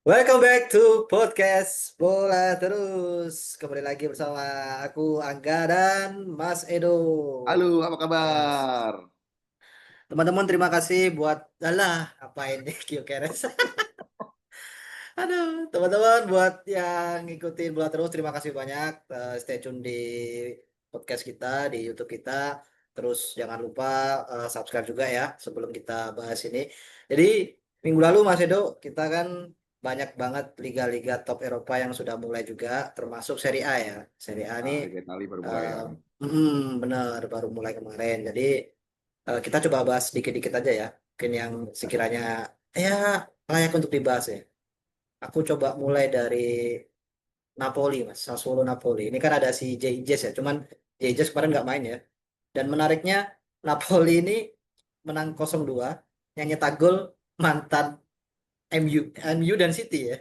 Welcome back to podcast Bola Terus. Kembali lagi bersama aku Angga dan Mas Edo. Halo, apa Yes. kabar? Teman-teman terima kasih buat apa ini Kyokeres. Aduh, teman-teman buat yang ngikutin Bola Terus terima kasih banyak. Stay tune di podcast kita di YouTube kita. Terus jangan lupa subscribe juga ya sebelum kita bahas ini. Jadi minggu lalu Mas Edo kita kan banyak banget liga-liga top Eropa yang sudah mulai juga termasuk Serie A ya. Serie A ini Nah, Liga Itali baru mulai eh, ya. benar baru mulai kemarin. Jadi kita coba bahas dikit-dikit aja ya. Mungkin yang sekiranya ya layak untuk dibahas ya. Aku coba mulai dari Napoli mas, Sassuolo Napoli. Ini kan ada si Jay ya, cuman Jay kemarin nggak main ya. Dan menariknya Napoli ini menang 0-2, yang nyetak gol mantan MU, MU dan City ya.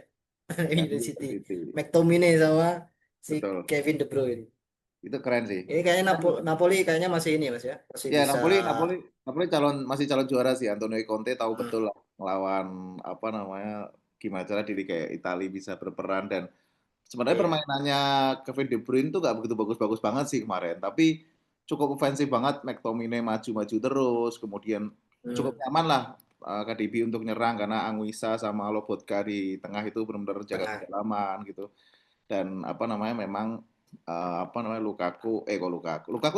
Ya, MU dan itu City. City. McTominay sama si Betul. Kevin De Bruyne. Itu keren sih. Ini kayaknya Napoli kayaknya masih ini mas ya, masih Ya, bisa. Napoli masih calon juara sih. Antonio Conte tahu Hmm, betul lah ngelawan apa namanya gimana cara di Liga Italia bisa berperan dan sebenarnya iya. permainannya Kevin De Bruyne tuh gak begitu bagus-bagus banget sih kemarin, tapi cukup ofensif banget. McTominay maju-maju terus, kemudian cukup Hmm, nyaman lah KDB untuk nyerang karena Anguissa sama Lobotka di tengah itu benar-benar jaga tengah kedalaman gitu. Dan apa namanya memang apa namanya Lukaku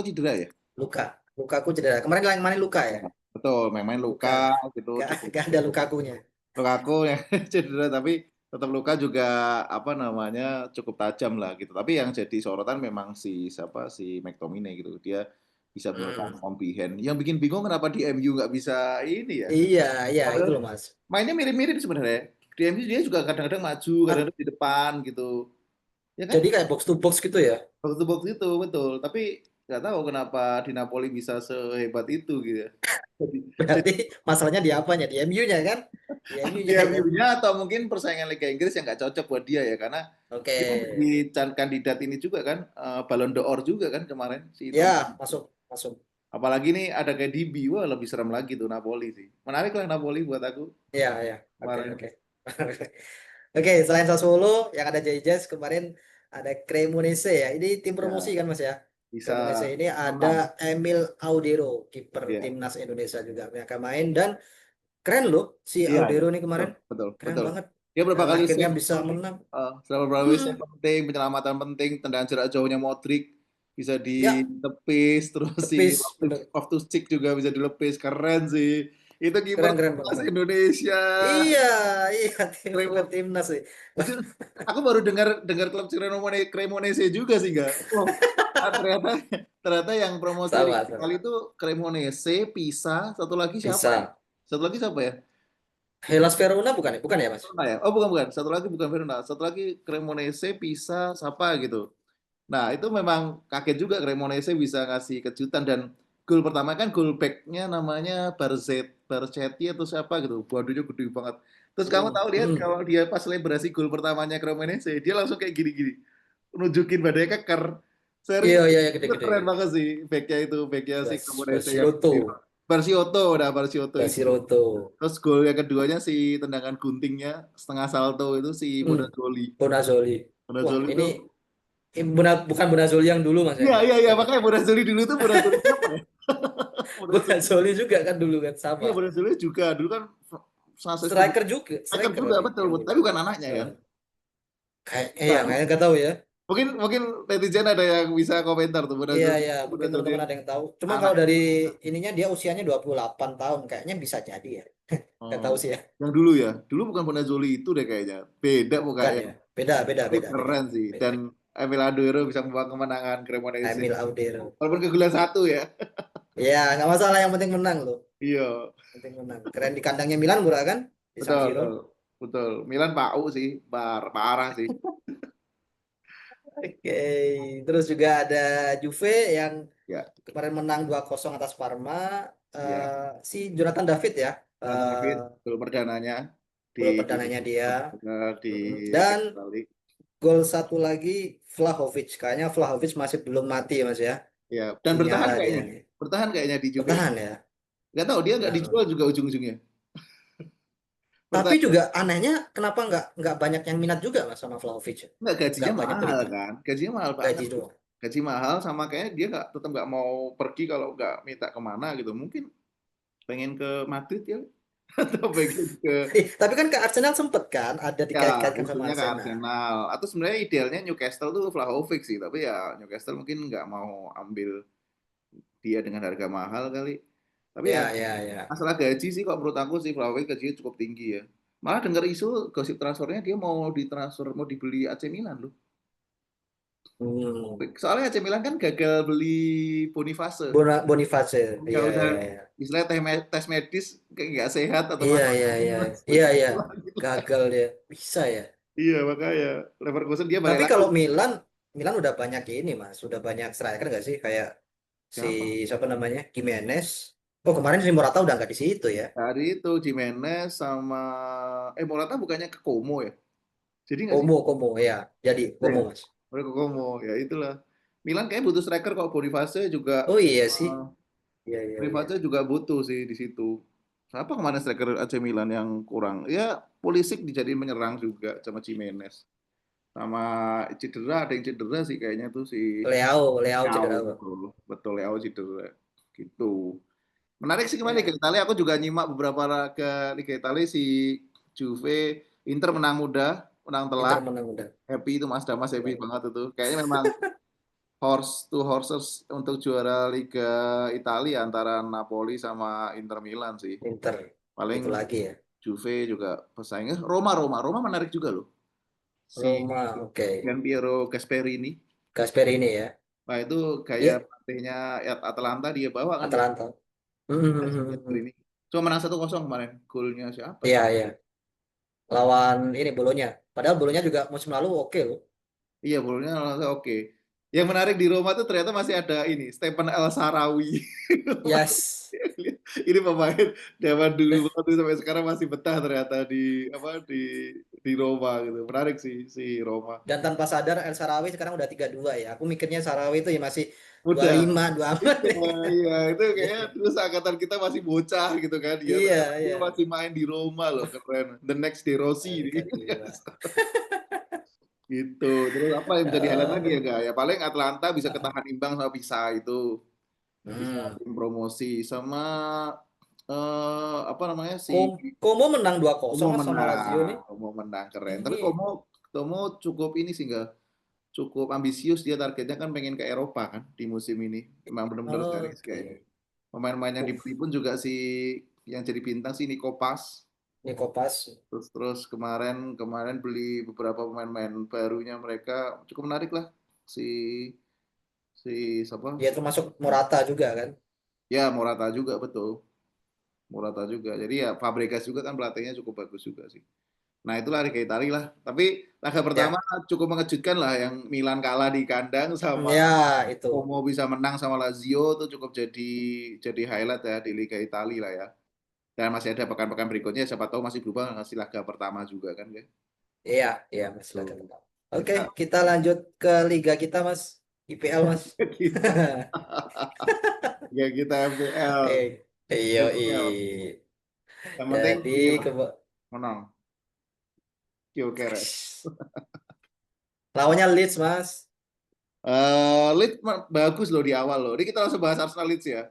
cedera ya. Luka. Lukaku cedera. Kemarin yang main Luka ya. Betul, main Luka. Luka gitu Gak, cukup gak ada cukup Lukakunya. Lukaku yang cedera tapi tetap Luka juga apa namanya cukup tajam lah gitu. Tapi yang jadi sorotan memang si McTominay gitu. Dia bisa menyelesaikan Hmm. kombihen. Yang bikin bingung kenapa di MU nggak bisa ini ya. Iya, iya itu Padahal loh Mas. mainnya mirip-mirip sebenarnya. Di MU dia juga kadang-kadang maju, At- kadang-kadang di depan gitu. Ya kan? Jadi kayak box to box gitu ya. Box to box itu betul. Tapi nggak tahu kenapa di Napoli bisa sehebat itu gitu ya. Berarti masalahnya di apanya? Di MU-nya kan? Di Di MU-nya kan? MU-nya atau mungkin persaingan Liga Inggris yang nggak cocok buat dia ya karena Oke. dia kan jadi kandidat ini juga kan Ballon d'Or juga kan kemarin si Tom. Ya, masuk, masuk. Apalagi nih ada kayak DB, wah lebih serem lagi tuh Napoli sih. Menarik lah Napoli buat aku Ya, ya. Oke, kemarin. oke. Oke, selain Sassuolo yang ada Jazz kemarin ada Cremonese ya. Ini tim promosi Ya kan Mas ya? bisa Cremonese ini ada menang. Emil Audero, kiper Iya, timnas Indonesia juga yang main dan keren loh si iya, iya. Audero ini Betul, kemarin. betul, Keren betul. banget. Dia berapa Dan kali akhirnya save bisa penting, menang. berapa kali Hmm, save penting, penyelamatan penting, tendangan jarak jauhnya Modric bisa ya, ditepis, terus si tepis bener. Loftus Cheek juga bisa dilepis, keren sih. Itu kiper Keren keren timnas banget. Indonesia. Iya, iya tim Keren. timnas sih. Itu aku baru dengar dengar klub Cremonese juga sih enggak. Oh, ternyata ternyata yang promosi Liga Sama, sama. Italia itu Cremonese, Pisa, satu lagi siapa ya? Bisa. Satu lagi siapa ya? Hellas Verona bukan ya? Bukan ya, Mas? Verona ya? Oh bukan bukan. Satu lagi bukan Verona. Satu lagi Cremonese, Pisa, siapa gitu. Nah itu memang kaget juga Cremonese bisa ngasih kejutan dan gol pertama kan gol backnya namanya Barzetti atau siapa gitu. Badannya gede banget. Terus kamu Hmm, tahu lihat hmm. kalau dia pas selebrasi gol pertamanya Cremonese, dia langsung kayak gini-gini. Nunjukin badannya keker. Iya, Serius. iya, iya, Itu gede-gede keren gitu. banget sih backnya itu. Backnya si Cremonese yang Basiroto. Barciotto. Udah Barciotto itu. Basiroto. Terus gol yang keduanya si tendangan guntingnya setengah salto itu si Hmm. Bonazzoli. Bonazzoli. Wah, Bonazzoli ini itu bukan Bonazzoli yang dulu, Mas ya. iya iya iya Bukan ya. makanya Bonazzoli dulu tuh Bonazzoli siapa ya? Bonazzoli. Bonazzoli juga kan dulu kan sama. Iya Bonazzoli juga dulu kan Sanchez juga Striker juga, striker striker juga ini betul, yang betul. dulu. Tapi bukan anaknya kan. Nah, kayak ya Nah, kayaknya nggak tahu ya. mungkin mungkin netizen ada yang bisa komentar tuh Iya, Bonazzoli ya, mungkin Bonazzoli teman-teman ada yang tahu. Cuma anak kalau dari ininya dia usianya 28 tahun, kayaknya bisa jadi ya. Nggak tahu oh, sih ya. yang dulu ya. Dulu bukan Bonazzoli itu deh kayaknya. Beda Bukan mukanya. ya. Beda, beda, Itu beda, beda. keren sih. Beda. Dan Emil Aduero bisa membawa kemenangan Cremonese. Emil Audero. Walaupun kegulan satu ya. Ya, nggak masalah yang penting menang loh. Iya. Penting menang. Keren di kandangnya Milan pura kan? Di San Betul, Siro. betul. Betul. Milan PAU sih, parah sih. Oke. Terus juga ada Juve yang Ya, kemarin menang 2-0 atas Parma. ya. Si Jonathan David ya. Jonathan eh David, gol perdananya di Gol perdananya dia. di Dan Champions League. gol satu lagi Vlahovic. Kayaknya Vlahovic masih belum mati ya Mas ya. Ya, dan bertahan Dinyala dia kayaknya. ini. Bertahan kayaknya di Juve. Bertahan ya. Nggak tahu dia nggak Benar. dijual juga ujung-ujungnya. Tapi Pertanyaan, juga anehnya kenapa nggak banyak yang minat juga Mas sama Vlahovic? nggak, gajinya Nggak banyak mahal pelita. kan, gajinya mahal banget. Gaji doang. Gaji mahal sama kayaknya dia nggak, tetap nggak mau pergi kalau nggak minta kemana gitu. Mungkin pengen ke Madrid ya, atau pengen ke, Tapi kan ke Arsenal sempet kan ada ya dikait-kaitkan sama usulnya ke Arsenal. Arsenal. Atau sebenarnya idealnya Newcastle tuh Vlahovic sih, tapi ya Newcastle mungkin nggak mau ambil dia dengan harga mahal kali. Tapi ya Ya, ya, ya. masalah gaji sih kok menurut aku sih Vlahovic gajinya cukup tinggi ya. Malah dengar isu gosip transfernya dia mau ditransfer, mau dibeli AC Milan loh. Hmm. Soalnya AC Milan kan gagal beli Boniface. Boniface. Ya Iya, udah, iya, iya. misalnya tes medis kayak nggak sehat atau Iya, apa. iya, iya. Iya, iya. Gagal dia. Bisa ya. Iya, makanya Leverkusen dia balik Tapi lagi. kalau Milan, Milan udah banyak ini Mas, udah banyak striker nggak sih? Kayak si Siapa? siapa namanya? Gimenez. Oh, kemarin si Morata udah nggak di situ ya. Dari itu Jimenez sama Morata bukannya ke Como ya? Jadi nggak sih? Como, ya. Jadi Como Ya, Mas. mereka ke Como. Ya itulah. Milan kayak butuh striker kok. Boniface juga Oh iya sih. eh, Iya, iya, iya. Boniface juga butuh sih di situ. Siapa kemana striker AC Milan yang kurang? Ya, Pulisic dijadiin menyerang juga sama Jimenez. Sama cedera, ada yang cedera sih kayaknya tuh si Leao Leao, cedera Bang. betul. Betul, Leao cedera. Gitu. Menarik sih kemarin Liga Ya, Italia. Aku juga nyimak beberapa laga Liga Italia, si Juve, Inter menang mudah, menang Inter telak. menang udah. Happy itu Mas Damas, happy Menang. banget itu. Kayaknya memang horse to horses untuk juara Liga Italia antara Napoli sama Inter Milan sih. Inter itu Paling lagi ya. Juve juga pesaingnya. Roma menarik juga loh. Si Roma, oke. Gian Piero Gasperini. Gasper ini ya. Nah itu gaya Iya, pelatihnya Atalanta dia bawa kan dia. Atalanta. Hmm. Gasperini. Cuma menang 1-0 kemarin. Golnya siapa ya? Iya, iya. Lawan ini Bolonya. Padahal Bolonya juga musim lalu oke loh. Iya, bolonya langsung oke. Yang menarik di Roma tuh ternyata masih ada ini, Stephen El Shaarawy. Yes. Ini pemain zaman dulu banget tuh, sampai sekarang masih betah ternyata di apa di Roma gitu. Menarik sih si Roma. Dan tanpa sadar El Shaarawy sekarang udah 32 ya. Aku mikirnya Shaarawy itu ya masih dua puluh Udah. lima 24. Iya, iya, itu Iya, kayaknya terus angkatan kita masih bocah gitu kan. Dia iya, ternyata dia iya. masih main di Roma loh, keren. The next De Rossi ini. 32. Gitu. Terus apa yang bisa di-highlight lagi ya, Eh, Kak? Ya paling Atlanta bisa ketahan imbang sama Pisa itu. Bisa hmm. tim promosi sama apa namanya si Como menang 2-0 Como Mas sama Lazio menang, nih. Como menang keren. Tapi Ini Como cukup ini sih, enggak cukup ambisius, dia targetnya kan pengen ke Eropa kan di musim ini. Emang benar-benar serius kayaknya. oke. Pemain-pemain yang Uh, dibeli pun juga si yang jadi bintang si Nico Pas. ini Kopas. Terus kemarin kemarin beli beberapa pemain-pemain barunya mereka, cukup menarik lah si si siapa? Ya termasuk Morata juga kan. Ya Morata juga betul. Morata juga. Jadi ya Fabregas juga kan pelatihnya cukup bagus juga sih. Nah itulah Liga Italia lah. Tapi laga pertama Ya. cukup mengejutkan lah, yang Milan kalah di kandang sama Ya itu. Como bisa menang sama Lazio, itu cukup jadi highlight ya di Liga Italia lah ya. Dan masih ada pekan-pekan berikutnya, siapa tahu masih berubah ngasih laga pertama juga kan ya. Iya, iya Mas laga Tuh. pertama. Oke, Kita kita lanjut ke liga kita Mas. IPL Mas. kita ya kita MPL. Iya, MPL. Yang penting jadi ini ke lah, menang. Gyökeres. lawannya Leeds Mas. Leeds bagus loh di awal loh. Ini kita langsung bahas Arsenal Leeds ya.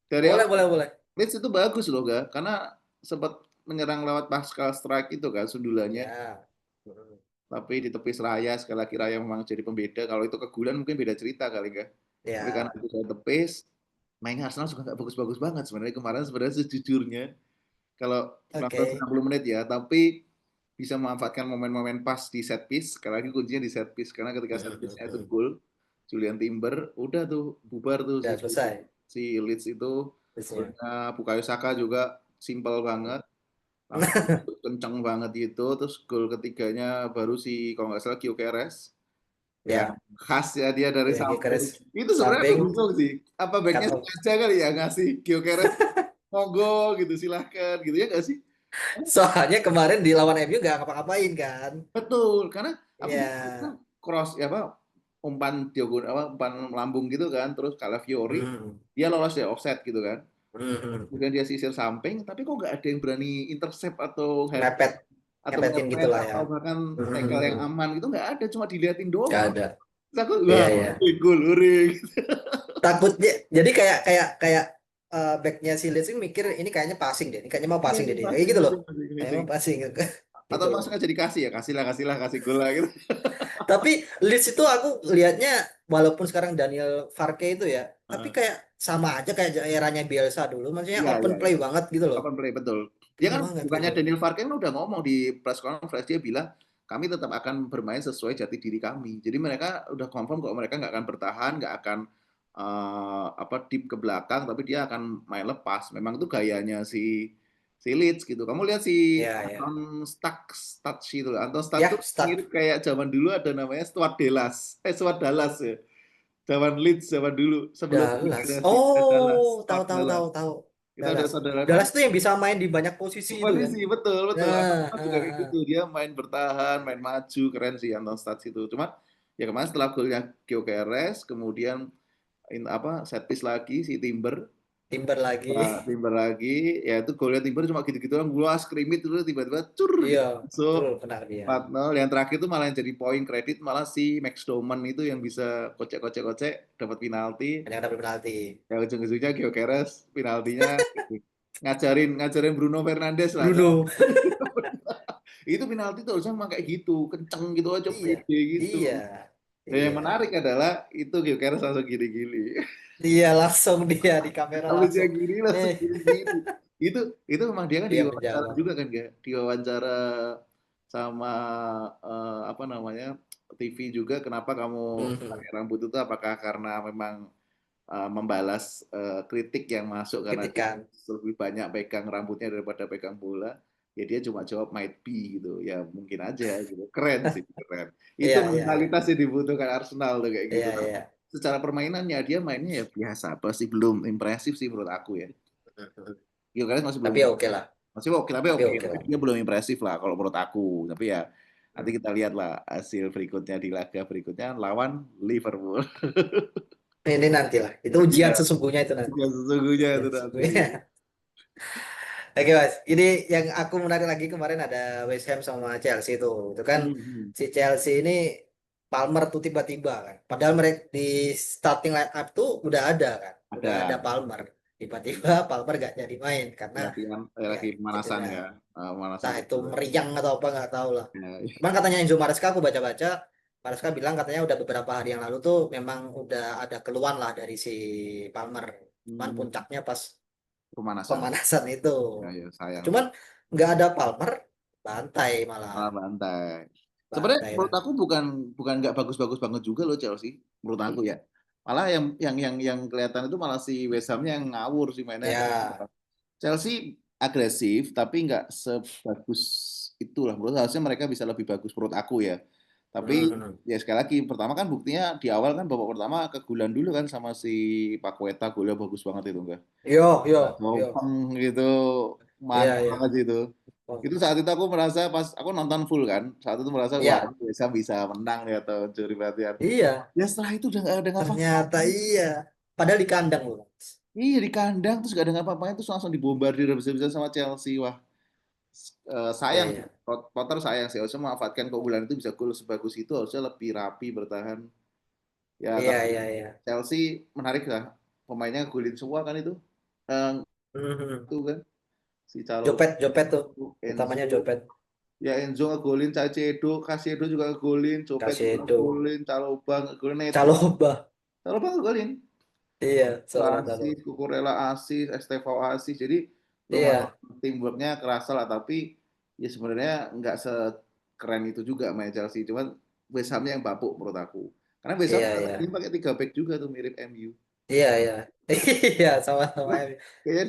Dari Boleh, awal boleh, boleh. Leeds itu bagus loh, ga? Karena sempat menyerang lewat Pascal Strike itu kan sundulannya. Ya. Hmm. Tapi di tepis Raya, sekali lagi Raya memang jadi pembeda. Kalau itu kegulan mungkin beda cerita kali enggak. Tapi karena Ya. itu saya tepis, mainnya Arsenal juga nggak bagus-bagus banget sebenarnya kemarin, sebenarnya sejujurnya. Kalau penonton Oke. 90 menit ya, tapi bisa memanfaatkan momen-momen pas di set piece. Sekali lagi kuncinya di set piece, karena ketika set piece-nya itu gol, Julian Timber udah tuh bubar tuh Udah selesai. si Leeds itu. Terusnya. Golnya Bukayo Saka juga simpel banget, langsung kenceng banget gitu. Terus gol ketiganya baru si kalau nggak salah Gyökeres, yang Ya, khas ya dia dari ya samping. Gyökeres Itu sebenarnya aku samping bingung sih, apa backnya cut off. sengaja kali ya ngasih Gyökeres monggo gitu, silahkan gitu ya nggak sih? Soalnya kemarin di lawan MU gak ngapa-ngapain kan. Betul, karena aku pikir kan Ya. cross ya apa, umpan Diogo apa, umpan lambung gitu kan, terus Calafiori Hmm. dia lolos ya offset gitu kan. Mhm. kemudian dia sisir samping, tapi kok nggak ada yang berani intercept atau head Mepet, atau mepetin mepet gitulah ya. atau bahkan tackle yang Mhm. aman gitu nggak ada, cuma diliatin Nggak doang. ada. Terus aku Iya, wah, iya. gol, hore. Takutnya jadi kayak backnya si Leeds ini mikir ini kayaknya passing deh, ini kayaknya mau Iya, passing deh ini dia. Kayak passing, gitu loh. passing, passing, Kayak passing. mau passing Atau gitu. emang sengaja dikasih ya, kasih lah, kasih gol lah gitu. Tapi Leeds itu aku lihatnya walaupun sekarang Daniel Farke itu ya, tapi Heeh. kayak sama aja kayak eranya Bielsa dulu. Maksudnya Iya, open iya, iya. play banget gitu loh. Open play betul. Dia Play kan banget gitu. bukannya Daniel Farke kan udah ngomong di press conference, dia bilang kami tetap akan bermain sesuai jati diri kami. Jadi mereka udah confirm kok mereka nggak akan bertahan, nggak akan apa deep ke belakang, tapi dia akan main lepas. Memang itu gayanya si Leeds gitu. Kamu lihat si Ya, ya. Anton Stach itu, Anton Stach tuh Ya, start mirip kayak zaman dulu ada namanya Stuart Dallas ya. Zaman Leeds zaman dulu sebelum Dallas. degradasi ada Oh, Dallas, tahu Stuart tahu tahu Dallas. tahu. Kita udah Dallas. saudara kan Dallas tuh yang bisa main di banyak posisi itu kan. posisi betul betul Anton Nah, Stats juga kayak gitu dia main bertahan main maju keren sih Anton Stats itu cuma ya kemarin setelah golnya Gyökeres kemudian apa set piece lagi si Timber Timber lagi. nah, Timber lagi ya itu golnya Timber cuma gitu-gitu doang gua skrimmit dulu tiba-tiba cur Iya, gitu masuk betul benar dia. 4-0 yang terakhir itu malah yang jadi poin kredit malah si Max Doman itu yang bisa kocek-kocek dapat penalti Yang dapat penalti. yang ujung-ujungnya Gyökeres penaltinya ngajarin ngajarin Bruno Fernandes lah Bruno. itu penalti tuh harusnya memang kayak gitu kenceng gitu aja Iya. pede gitu Iya. dan yang Iya. menarik adalah itu Gyökeres langsung gini-gini Iya, langsung dia di kamera habisnya langsung. gini Nih, langsung gini-gini itu memang dia kan dia diwawancara menjawab. juga kan ya diwawancara sama apa namanya TV juga kenapa kamu Mhm. pakai rambut itu apakah karena memang membalas kritik yang masuk karena dia Kritikan. lebih banyak pegang rambutnya daripada pegang bola ya dia cuma jawab might be gitu ya mungkin aja gitu keren sih keren itu Iya, iya, iya. mentalitas yang dibutuhkan Arsenal tuh kayak gitu Iya, tapi iya. secara permainannya dia mainnya ya biasa pasti belum impresif sih menurut aku ya Mhm. Gilgamesh masih belum Tapi oke lah. masih oke Tapi oke oke tapi lah. dia belum impresif lah kalau menurut aku tapi ya nanti Hmm. kita lihat lah hasil berikutnya di laga berikutnya lawan Liverpool Ini nanti lah. Itu ujian ya sesungguhnya itu nanti. yang sesungguhnya Ujian itu nanti sesungguhnya. Oke Mas, ini yang aku menarik lagi kemarin ada West Ham sama Chelsea itu. Itu kan Hmm. si Chelsea ini Palmer tuh tiba-tiba kan. Padahal mereka di starting line up tuh udah ada kan. Udah ada Ada Palmer. Tiba-tiba Palmer gak jadi main karena latihan ya lagi pemanasan cedera. ya pemanasan Entah itu cedera meriang atau apa nggak tahu lah. ya, Cuman katanya Enzo Maresca aku baca-baca, Maresca bilang katanya udah beberapa hari yang lalu tuh memang udah ada keluhan lah dari si Palmer. Cuman hmm, puncaknya pas pemanasan pemanasan itu. ya, ya sayang Cuman sih nggak ada Palmer, bantai malah. malah bantai sebenarnya Bantai menurut lah. aku bukan bukan nggak bagus-bagus banget juga loh Chelsea menurut aku ya malah yang kelihatan itu malah si West Ham-nya yang ngawur sih mainnya Ya. Chelsea agresif tapi nggak sebagus itulah menurut harusnya mereka bisa lebih bagus menurut aku ya tapi Mhm. ya sekali lagi pertama kan buktinya di awal kan babak pertama kegulan dulu kan sama si Paqueta golnya bagus banget itu enggak Yo, yo, yo. Gampang gitu Iya, mantap iya. banget sih itu saat itu aku merasa pas aku nonton full kan saat itu merasa wah Iya, ini bisa menang nih atau curi perhatian iya. ya setelah itu udah nggak ada Ternyata ngapa-ngapain iya. Padahal di kandang loh. iya di kandang terus gak ada ngapa-ngapain terus langsung dibombardir habis-habisan sama Chelsea wah Iya, sayang iya. Potter sayang sih harusnya memanfaatkan keunggulan itu bisa gol sebagus itu harusnya lebih rapi bertahan ya Iya, tapi iya, iya. Chelsea menarik lah pemainnya golin semua kan Mhm. itu kan si Calo Jopet, Jopet tuh. Utamanya Enzo Jopet. ya Enzo ngegolin Caicedo Casiedo juga ngegolin Copet juga Casedo. ngegolin Caloba ngegolin Neto Caloba. Caloba ngegolin Iya, seorang asis Caloba. Cucurella asis Estevao asis jadi lumayan Iya, teamworknya kerasa lah tapi ya sebenarnya nggak sekeren itu juga main Chelsea cuman West Ham yang bapuk menurut aku karena West Ham iya, kan iya. ini pakai 3 back juga tuh mirip MU Iya, iya. Iya, sama-sama. kayaknya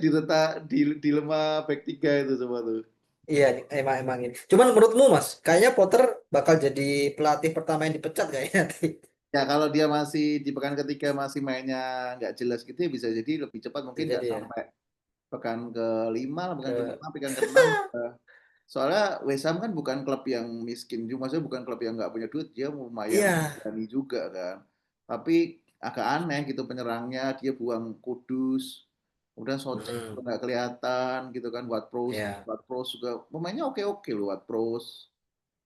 dilema back 3 itu coba tuh Iya, emang emang ini. Cuman menurutmu Mas, kayaknya Potter bakal jadi pelatih pertama yang dipecat kayaknya nanti. ya kalau dia masih di pekan ketiga masih mainnya nggak jelas gitu ya bisa jadi lebih cepat mungkin Bisa nggak jadi ya. sampai pekan ke-5 pekan Ke- ke-5 pekan ke-6 soalnya West Ham kan bukan klub yang miskin juga maksudnya bukan klub yang nggak punya duit dia lumayan Iya, berani juga kan tapi agak aneh gitu penyerangnya dia buang Kudus Kemudian Socek juga Mm-mm. nggak kelihatan gitu kan. Ya, Buat Pros juga pemainnya oke-oke loh. Buat Pros,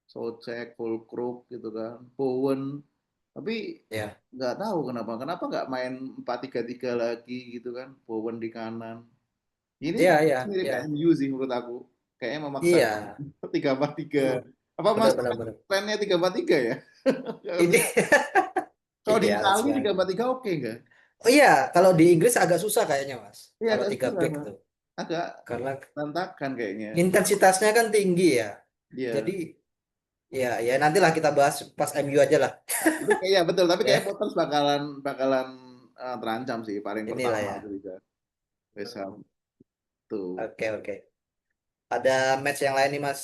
Socek, Fulkrug gitu kan, Bowen. Tapi ya, nggak tahu kenapa nggak main 4-3-3 lagi gitu kan, Bowen di kanan. Ini ya, kayak ya, mirip ya, MU sih menurut aku. Kayaknya memaksakan iya, 3-4-3. mm, Apa Mas benar-benar. plannya 3-4-3 ya? Nggak ngerti. Ini Kalau di ideal Italia sekali. 3-4-3 oke nggak? Oh iya, kalau di Inggris agak susah kayaknya, Mas. Iya Kalau agak tiga susah, back Mas. tuh, Agak karena berantakan kayaknya. intensitasnya kan tinggi ya. Jadi Iya. ya, ya nantilah kita bahas pas MU aja lah. Tapi kayak ya betul, tapi kayak Ya, Potters bakalan bakalan terancam sih paling inilah pertama ya. tuh juga. West Ham tuh. Oke, oke. Ada match yang lain nih Mas.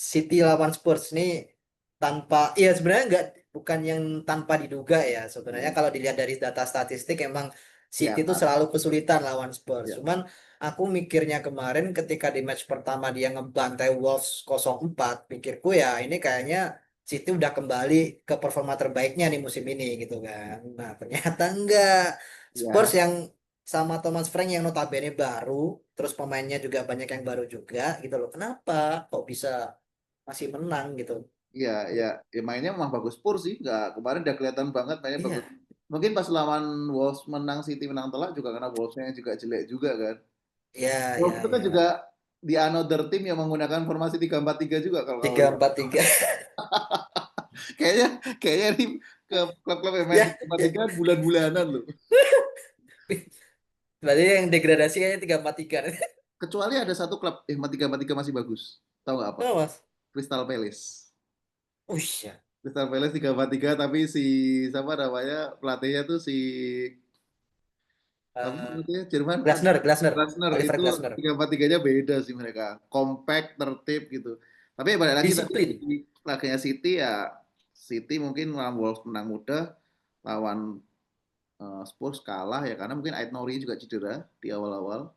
City lawan Spurs nih tanpa, iya sebenarnya nggak, bukan yang tanpa diduga ya. Sebenarnya Hmm. kalau dilihat dari data statistik emang City itu Kelihatan. selalu kesulitan lawan Spurs. Ya. Cuman aku mikirnya kemarin ketika di match pertama dia ngebantai Wolves 0-4, pikirku ya ini kayaknya City udah kembali ke performa terbaiknya nih musim ini gitu kan. Nah, ternyata enggak. Spurs Ya. yang sama Thomas Frank yang notabene baru, terus pemainnya juga banyak yang baru juga gitu loh. Kenapa kok bisa masih menang gitu? Iya, ya, ya mainnya memang bagus Spurs sih. Nggak, kemarin udah kelihatan banget mainnya bagus. Iya, Mungkin pas lawan Wolves menang City menang telak juga karena Wolves-nya juga jelek juga kan. iya, Wolves iya, itu kan iya. juga di another team yang menggunakan formasi 3-4-3 juga kalau kamu Tiga lihat. empat tiga. Kayaknya kayaknya ini ke klub-klub yang main Ya, ya. 3-4-3 bulan-bulanan loh. Berarti yang degradasi kayaknya 3-4-3. Kecuali ada satu klub 3-4-3 masih bagus. Tahu nggak apa? Oh, Mas. Crystal Palace. Ya. Crystal Palace 3-4-3 tapi si siapa namanya pelatihnya tuh si apa Eh, namanya Jerman Glasner, Glasner. Glasner Oliver itu Glasner. 3-4-3-nya beda sih mereka. Compact, tertib gitu. Tapi ya balik lagi tadi Disiplin. laganya City ya City mungkin lawan Wolves menang mudah, lawan Spurs kalah ya karena mungkin Ait Nouri juga cedera di awal-awal.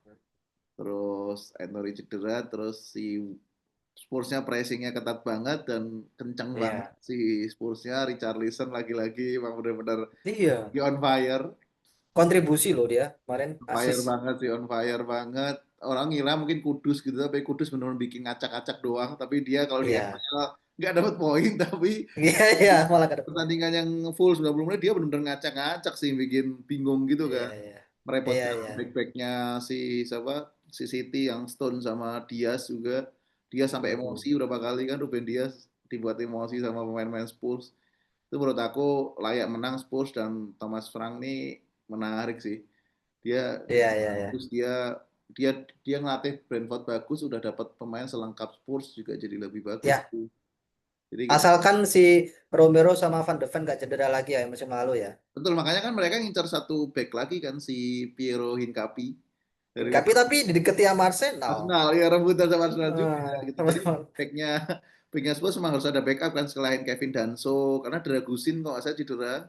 Terus Ait Nouri cedera, terus si Spursnya pressingnya ketat banget dan kenceng banget Iya. si Spursnya. Richarlison lagi-lagi emang benar-benar Iya. on fire. Kontribusi loh dia kemarin Fire asis. banget sih, on fire banget. Orang ngira mungkin Kudus gitu, tapi Kudus benar-benar bikin ngacak-ngacak doang. Tapi dia kalau di Iya. FPL nggak dapat poin, tapi Iya, iya, malah gak ada poin. pertandingan yang full 90 menit dia benar-benar ngacak-ngacak sih, bikin bingung gitu Iya, kan. iya. Iya, Merepotkan iya. back-backnya si siapa, si City yang Stone sama Diaz juga. Dia sampai Mm-mm. emosi berapa kali kan Ruben Diaz dibuat emosi sama pemain-pemain Spurs. Itu menurut aku layak menang Spurs dan Thomas Frank nih menarik sih. Dia Iya, iya, iya. terus dia dia ngelatih Brentford bagus, udah dapat pemain selengkap Spurs juga jadi lebih bagus. Ya, Jadi kita asalkan si Romero sama Van de Ven gak cedera lagi ya musim lalu ya. betul makanya kan mereka ngincar satu back lagi kan si Piero Hincapi dari Tapi dideketi sama Arsenal. Arsenal ya rebutan sama Arsenal juga gitu. Jadi Sama-sama. backnya backnya Spurs memang harus ada backup kan selain Kevin Danso karena Dragusin kok saya cedera.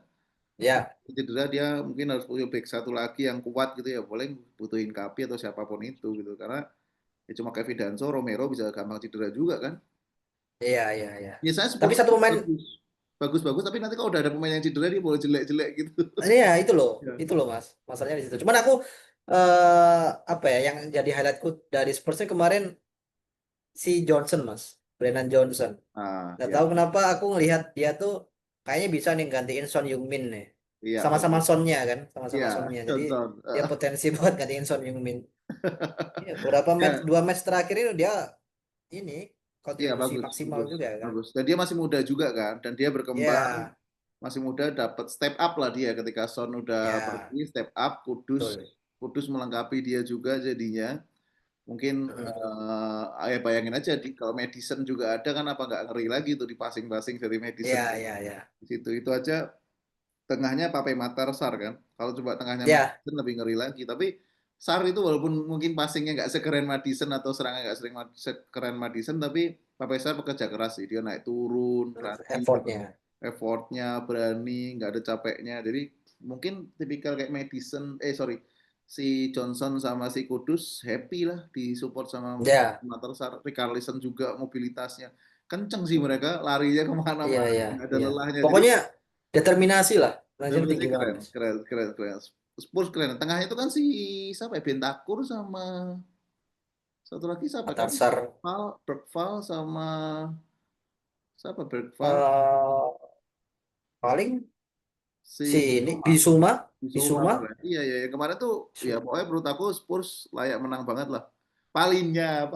Ya, Cedera dia mungkin harus punya back satu lagi yang kuat gitu ya, boleh butuhin Kapi atau siapapun itu gitu karena ya cuma Kevin Danso, Romero bisa gampang cedera juga kan. iya, iya, iya. Biasanya Tapi Spurs satu pemain, bagus, bagus-bagus tapi nanti kalau udah ada pemain yang cedera dia boleh jelek-jelek gitu. ya Ya. itu loh Mas. Masalahnya di situ. Cuman aku apa ya yang jadi highlightku dari Spursnya kemarin si Johnson Mas, Brennan Johnson. Ah, Gak ya, tahu kenapa aku ngelihat dia tuh kayaknya bisa nih gantiin Son Heung-min nih. iya Sama-sama betul. Sonnya kan, sama-sama Iya, Sonnya. Jadi Johnson. dia potensi buat gantiin Son Heung-min. Iya, beberapa match, Ya, dua match terakhir ini dia ini iya kontribusi bagus, maksimal bagus, juga kan. bagus. Dan dia masih muda juga kan, dan dia berkembang, Ya, masih muda dapat step up lah dia ketika Son udah ya, pergi, step up, Kudus, betul. Kudus melengkapi dia juga jadinya. Mungkin Mm-mm. ya bayangin aja di kalau Madison juga ada kan apa nggak ngeri lagi tuh di passing-passing dari Madison Ya, ya, ya. di situ itu aja tengahnya Pape Matar Sar kan. Kalau coba tengahnya Ya, Madison lebih ngeri lagi. Tapi Sar itu walaupun mungkin passingnya nggak sekeren Madison atau serangnya nggak sering sekeren Madison, tapi Pape Sar bekerja keras sih. Dia naik turun, berani, effortnya. effortnya berani, nggak ada capeknya. Jadi mungkin tipikal kayak Madison, sorry, si Johnson sama si Kudus happy lah disupport sama Ya, Matar Sar. Richarlison juga mobilitasnya kenceng sih mereka, larinya iya, kemana-mana, iya, nggak ada iya. lelahnya. Jadi Pokoknya determinasi lah. Lanjut dominasi tinggi banget, keren, Mas. keren, keren, keren. Spurs keren. Tengahnya itu kan si siapa ya? Bentakur sama satu lagi siapa kan? Matarsar Bergval sama siapa Bergval eh paling si si ini Bisuma, Bissouma Bisuma, keren. Iya iya yang kemarin tuh ya pokoknya menurut aku Spurs layak menang banget lah. Palingnya,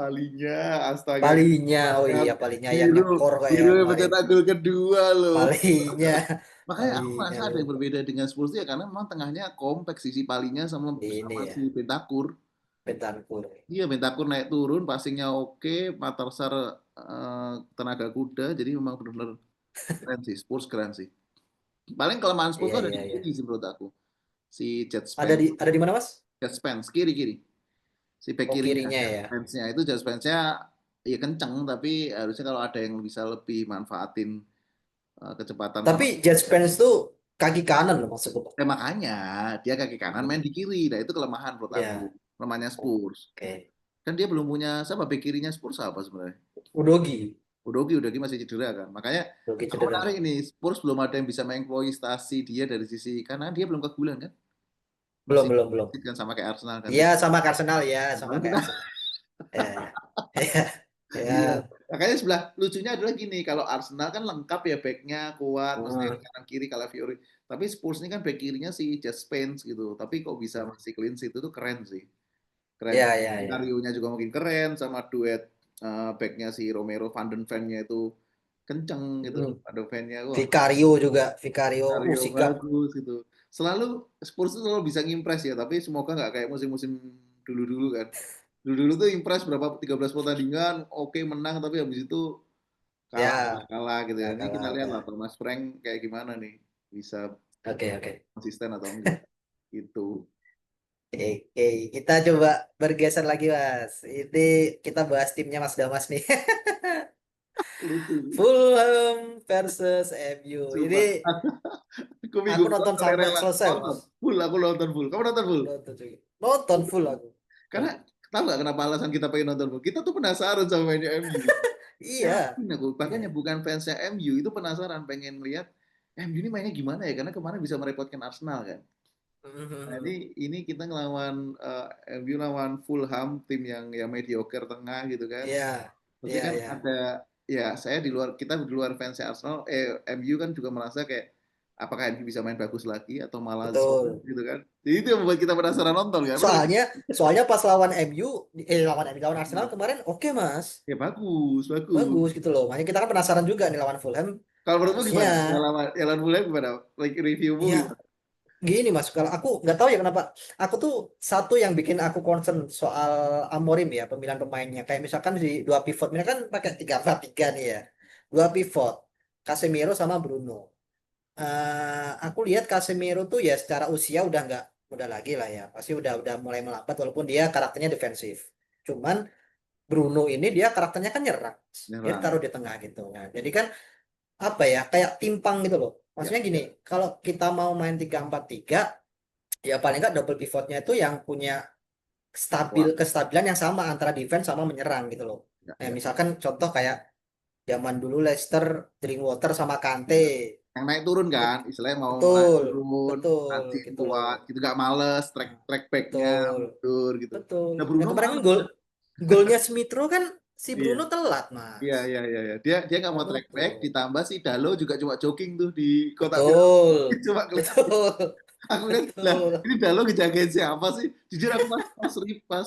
astaga Palinya, oh banget. iya Palinya yang Biru, nyekor kayak Biru yang kemarin. mencetak gol kedua loh. Palinya, Makanya aku Palinya merasa ada loh. yang berbeda dengan Spurs ya karena memang tengahnya kompak sisi Palinya sama Ini sama ya, si Bentakur. Bentancur. Iya, Bentakur naik turun, passingnya oke, Matarsar tenaga kuda, jadi memang benar-benar keren sih, Spurs keren sih. Paling kelemahan Spurs Iya tuh ada iya di iya. kiri sih menurut aku. Si Jet Ada Spence, di mana Mas? Jet Spence kiri-kiri. Si back Oh kirinya, kirinya Jet ya. Spence-nya itu Jet Spence-nya ya kenceng, tapi harusnya kalau ada yang bisa lebih manfaatin kecepatan Tapi orang. Jet Spence tuh kaki kanan loh maksudku. Makanya dia kaki kanan main Hmm, di kiri. Nah itu kelemahan menurut aku. ya, Kelemahannya Spurs. oke. Kan dia belum punya siapa back kirinya Spurs apa sebenarnya? Udogi, Udogi masih cedera kan. Makanya Udogi aku menarik cedera. ini Spurs belum ada yang bisa mengeksploitasi dia dari sisi karena dia belum kegulan kan. Belum Masih belum belum. kan sama kayak Arsenal kan. Iya sama ke Arsenal ya, sama Kemarin kayak kita Arsenal. Ya, ya, ya. iya. Ya. Makanya sebelah lucunya adalah gini, kalau Arsenal kan lengkap ya backnya kuat, maksudnya Hmm, kanan kiri Calafiori. Tapi Spurs ini kan back kirinya si Just Spence gitu. Tapi kok bisa hmm. masih clean sheet itu keren sih. Keren. Ya ya ya. Skenario-nya juga mungkin keren sama duet backnya si Romero Van den Ven-nya itu kenceng gitu. Hmm. Van den Ven-nya wah Vicario juga, Vicario, skenario sigap. bagus gitu. Selalu Spurs itu selalu bisa ngimpress ya, tapi semoga nggak kayak musim-musim dulu-dulu kan. Dulu-dulu tuh impress berapa 13 pertandingan, oke menang tapi habis itu kalah Ya, kalah gitu ya. ya Ini kita kalah lihat lah udah. Thomas Frank kayak gimana nih, bisa Oke oke. konsisten atau enggak. Itu Oke, kita coba bergeser lagi Mas. Ini kita bahas timnya Mas Damas nih. lucu. Fulham versus MU. Sumpah. Ini Aku minggu aku nonton depan sampai rela selesai nonton Mas. full, aku nonton full. Kamu nonton full? Nonton juga. Nonton full aku. Karena tahu nggak kenapa alasan kita pengen nonton full? Kita tuh penasaran sama mainnya MU. Iya. Yakin aku, bahkan Iya. yang bukan fansnya MU itu penasaran pengen lihat MU ini mainnya gimana ya? Karena kemarin bisa merepotkan Arsenal kan. Nah, ini kita ngelawan MU lawan Fulham, tim yang mediocre tengah gitu kan. Iya. Pasti Iya, kan iya. ada ya saya di luar kita di luar fansnya Arsenal, MU kan juga merasa kayak apakah MU bisa main bagus lagi atau malah zone Betul. gitu kan. Jadi itu yang membuat kita penasaran nonton kan. Benar kan? Soalnya soalnya pas lawan MU, lawan MU lawan Arsenal kemarin oke Mas. Ya bagus, bagus. Bagus gitu loh. Makanya kita kan penasaran juga nih lawan Fulham. Kalau menurutmu Harusnya gimana? Jalan mulai gimana? Like reviewmu ya gimana? gini Mas, kalau aku nggak tahu ya kenapa. Aku tuh satu yang bikin aku concern soal Amorim ya, pemilihan pemainnya. Kayak misalkan di dua pivot, mereka kan pakai 3-4-3 nih ya. Dua pivot, Casemiro sama Bruno. Aku lihat Casemiro tuh ya secara usia udah nggak muda lagi lah ya. Pasti udah mulai melambat walaupun dia karakternya defensif. Cuman Bruno ini dia karakternya kan nyerang. Dia Nyerang. taruh di tengah gitu. Nah, jadi kan apa ya kayak timpang gitu loh. Ya, Maksudnya gini, kalau kita mau main 3-4-3 ya paling nggak double pivotnya itu yang punya kuat. kestabilan yang sama antara defense sama menyerang gitu loh. Ya, Nah, ya, misalkan contoh kayak zaman dulu Leicester, Drinkwater sama Kante. ya. Yang naik turun Itu kan, istilahnya mau naik betul, turun, betul rajin gitu loh. kuat, gitu gak males, Nah, track backnya betul, mundur gitu. betul. Nah Nah, Bruno kemarin kan males. golnya Smith Rowe kan si Iya, Bruno telat, iya, Mas. iya, iya, iya. Dia nggak Nah, mau track back, betul. ditambah si Dalo juga cuma jogging tuh di kotak penalti. Betul. Cuma kelihatan. Betul. Aku lihat, lah Betul. ini Dalo ngejagain siapa sih? Jujur aku pas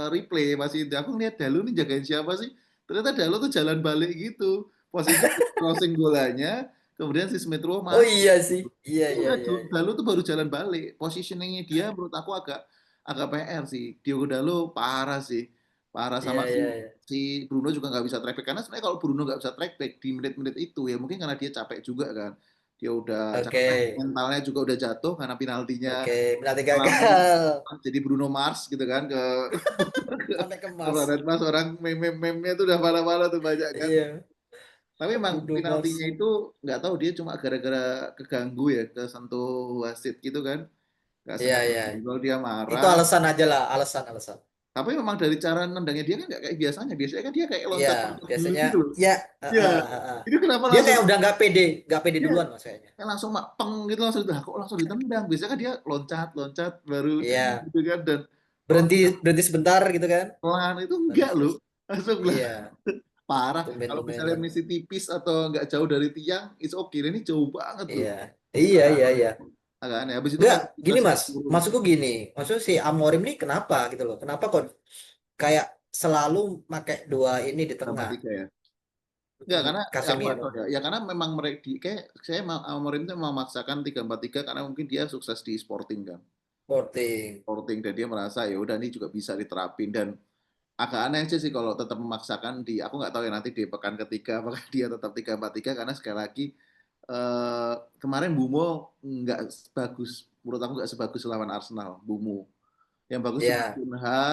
replay masih aku ngeliat Dalo ini jagain siapa sih? Ternyata Dalo tuh jalan balik gitu. Posisinya crossing bolanya, kemudian si Smith Rowe Oh masuk. iya sih. Iya, iya, Iya, iya. Dalo tuh baru jalan balik. Positioningnya dia menurut aku agak agak PR sih. Diogo Dalo parah sih. Parah Iya, sama si iya, iya. si Bruno juga nggak bisa track back. Karena sebenarnya kalau Bruno nggak bisa track back di menit-menit itu ya mungkin karena dia capek juga kan. Dia udah Oke. capek, mentalnya juga udah jatuh karena penaltinya Oke. Berarti lambung gagal. jadi Bruno Mars gitu kan ke Sampai ke kemas. Planet Mars orang meme-meme-nya tuh udah mana-mana tuh banyak kan. Iya. Tapi emang Bruno penaltinya Mars. itu nggak tahu dia cuma gara-gara keganggu ya kesentuh wasit gitu kan nggak Iya, sengaja iya. kalau dia Itu marah alasan aja lah. Alasan, alasan. Tapi memang dari cara nendangnya dia kan nggak kayak biasanya. Biasanya kan dia kayak Ya, loncat-loncat dulu biasanya gitu loh. ya Iya. Itu kenapa dia langsung kayak udah nggak pede iya, duluan mas kayaknya. kayak langsung peng gitu langsung udah kok langsung ditendang. Biasanya kan dia loncat-loncat baru Iya, gitu kan dan berhenti loncat berhenti sebentar gitu kan. pelan itu Baru enggak loh. terus. Langsung lah Iya, parah. Kalau tumben-tumben. misalnya misi tipis atau nggak jauh dari tiang, it's okay. Ini jauh banget loh. Iya, iya, Agak iya, aneh. iya. Agak aneh. Habis itu Enggak, main gini dikasih mas, turun maksudku gini, maksud si Amorim nih kenapa gitu loh? Kenapa kok kayak selalu pakai dua ini di sama tengah? tiga ya. Enggak, karena ya aku nggak Casemiro, tahu ya. Ya karena memang mereka kayak saya Amorim itu memaksakan 3-4-3 karena mungkin dia sukses di Sporting kan. Sporting. Sporting dan dia merasa ya udah ini juga bisa diterapin dan agak aneh aja sih kalau tetap memaksakan di aku nggak tahu ya nanti di pekan ketiga apakah dia tetap 3-4-3 karena sekali lagi kemarin Bumo nggak bagus menurut aku nggak sebagus lawan Arsenal Bumo yang bagus cuma Ya, Cunha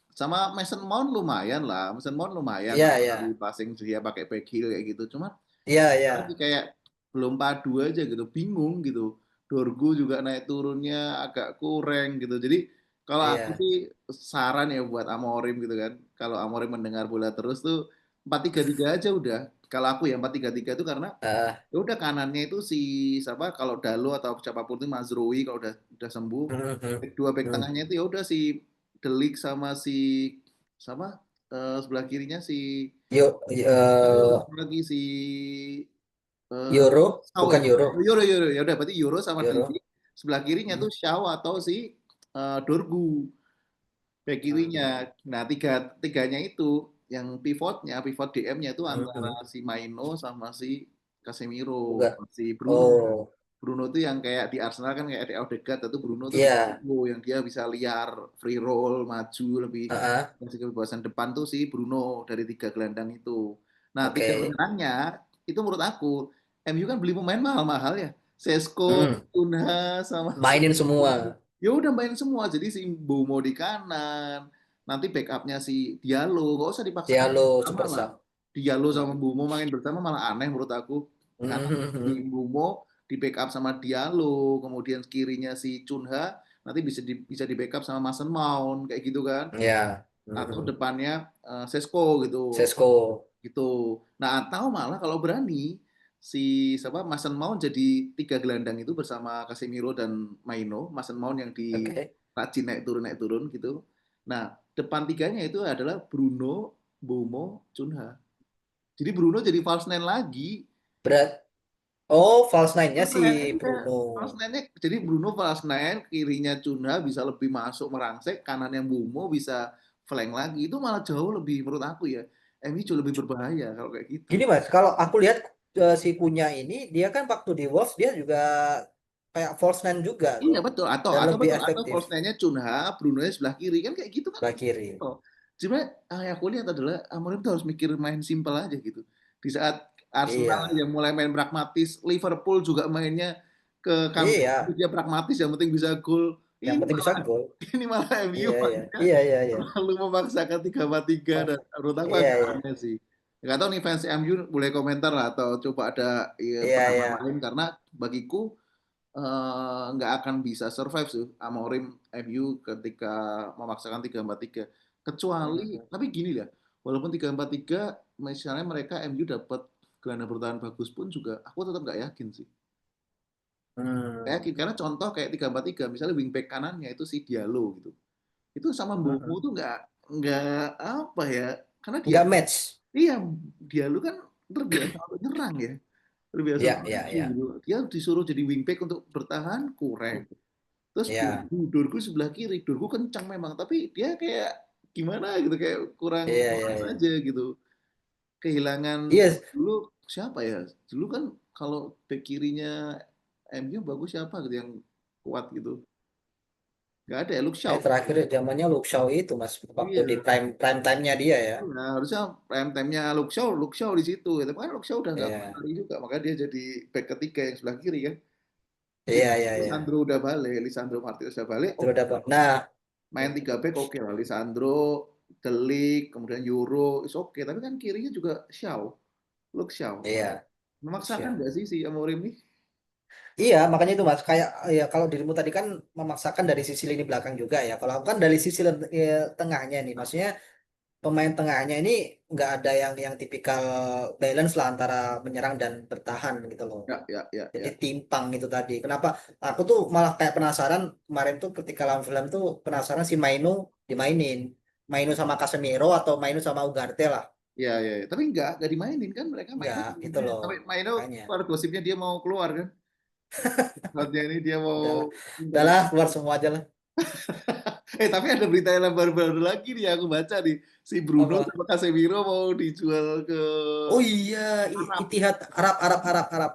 sama Mason Mount lumayan lah Mason Mount lumayan iya, lah iya, dari passing dia pakai back heel kayak gitu cuma iya, iya, lagi kayak belum padu aja gitu, bingung gitu. Dorgu juga naik turunnya agak kurang gitu. Jadi kalau aku iya. sih saran ya buat Amorim gitu kan. Kalau Amorim mendengar bola terus tuh 4-3-3 aja udah. Kalau aku ya 4-3-3 itu karena Ah, ya udah kanannya itu si siapa kalau Dalo atau siapapun itu Mazrui kalau udah sembuh. Dua back hmm. tengahnya itu ya udah si Delik sama si sama sebelah kirinya si Yo, lagi si eh Euro, Shaw ya bukan Euro, Euro ya udah berarti Euro sama Deli Euro. sebelah kirinya Hmm, tuh Shaw atau si Dorgu back kirinya hmm, nah tiganya itu yang pivot DM-nya itu hmm, antara hmm. si Maino sama si Casemiro Enggak. si Bruno Oh, Bruno tuh yang kayak di Arsenal kan kayak di Odegaard itu Bruno tuh kayak iya. oh, yang dia bisa liar free roll maju lebih Ah, ah. kasih kebebasan depan tuh si Bruno dari tiga gelandang itu. Nah tiga Oke. penyerangnya itu menurut aku MU kan beli pemain mahal-mahal ya. Sesko, Hmm. Cunha sama si Mainin semua. ya udah main semua. Jadi si Bomo di kanan, nanti backupnya si Diallo, gak usah dipaksakan Diallo sama super lah. sub. Diallo sama Hmm. Bomo main bersama malah aneh menurut aku. Hmm, Karena hmm, si hmm. Bomo di backup sama Diallo, kemudian kirinya si Cunha, nanti bisa di backup sama Mason Mount kayak gitu kan. Ya. Hmm, Atau hmm. depannya Sesko gitu Sesko. gitu. Nah, atau malah kalau berani si siapa Mason Mount jadi tiga gelandang itu bersama Casemiro dan Maino, Mason Mount yang di Oke. rajin naik turun gitu. Nah, depan tiganya itu adalah Bruno, Bomo, Cunha. Jadi Bruno jadi false nine lagi. Berat. Oh, false nine-nya si Keren, iya. Bruno. False nine-nya jadi Bruno false nine, kirinya Cunha bisa lebih masuk merangsek, kanan yang Bomo bisa flank lagi. Itu malah jauh lebih menurut aku ya. MU jauh lebih berbahaya kalau kayak gitu. Gini Mas, kalau aku lihat si Punya ini, dia kan waktu di Wolves dia juga kayak false nine juga Iya loh. betul Dan atau lebih betul atau efektif false nine-nya Cunha, Bruno sebelah kiri kan kayak gitu kan. sebelah kiri. Oh. Cuma yang aku lihat adalah Amorim tuh harus mikir main simpel aja gitu. Di saat Arsenal Iya. yang mulai main pragmatis, Liverpool juga mainnya ke Camp Nou, Iya. dia pragmatis yang penting bisa gol. Yang Ini penting bisa malah gol. ini malah MU Iya, iya. mainnya Iya, iya, iya. terlalu memaksakan 3-4-3 dan Bangsa. menurut aku Iya, agak iya. aneh sih. Nggak tahu nih fans MU boleh komentar lah atau coba ada ya, Iya, pendapat iya. lain karena bagiku nggak akan bisa survive sih Amorim MU ketika memaksakan 3-4-3 kecuali Mhm. tapi gini lah walaupun 3-4-3 misalnya mereka MU dapat gelandang bertahan bagus pun juga aku tetap nggak yakin sih nggak Hmm. yakin karena contoh kayak 3-4-3 misalnya wingback kanannya itu si Diallo gitu itu sama Mbeumo Mhm. tuh nggak apa ya karena dia Nggak match. iya Diallo kan terbiasa untuk nyerang ya terbiasa Iya, untuk iya, maju iya. gitu dia disuruh jadi wingback untuk bertahan kurang. Terus Iya. Dorgu sebelah kiri, Dorgu kencang memang, tapi dia kayak gimana gitu, kayak kurang Iya, iya, keras iya. aja gitu. Kehilangan Iya, dulu siapa ya? Dulu kan kalau bek kirinya MU bagus siapa gitu yang kuat gitu. Gak ada ya, Luke Shaw. terakhir zamannya Luke Shaw itu Mas, waktu di Iya, prime prime time-nya dia ya. nah, harusnya prime time-nya Luke Shaw di situ. Tapi kan Luke Shaw udah nggak Iya. kembali juga, makanya dia jadi back ketiga yang sebelah kiri kan. Iya, iya, iya. Lisandro udah balik, Lisandro Martinez udah balik, Sudah dapat. Nah, main tiga back oke lah Lisandro Delik kemudian Euro is oke tapi kan kirinya juga Shaw Luke Shaw iya. memaksakan Siap. nggak sih si Amorim nih Iya, makanya itu Mas, kayak ya kalau dirimu tadi kan memaksakan dari sisi lini belakang juga ya. Kalau aku kan dari sisi tengahnya nih, maksudnya pemain tengahnya ini nggak ada yang tipikal balance lah antara menyerang dan bertahan gitu loh. Ya, ya, ya, Jadi ya. timpang itu tadi. Kenapa? Aku tuh malah kayak penasaran kemarin tuh ketika lawan film tuh penasaran si Mainu dimainin. Mainu sama Casemiro atau Mainu sama Ugarte lah. Ya, ya, ya. Tapi nggak dimainin kan mereka Maino Enggak gitu sebenarnya. loh. Tapi Maino Makanya. keluar gosipnya dia mau keluar kan. Saatnya ini dia Udahlah. mau pindah. Udahlah keluar semua aja lah. Tapi ada berita yang baru-baru lagi nih aku baca nih. Si Bruno Apa? sama Casemiro mau dijual ke Oh iya, Arab. Itihad Arab Arab Arab Arab.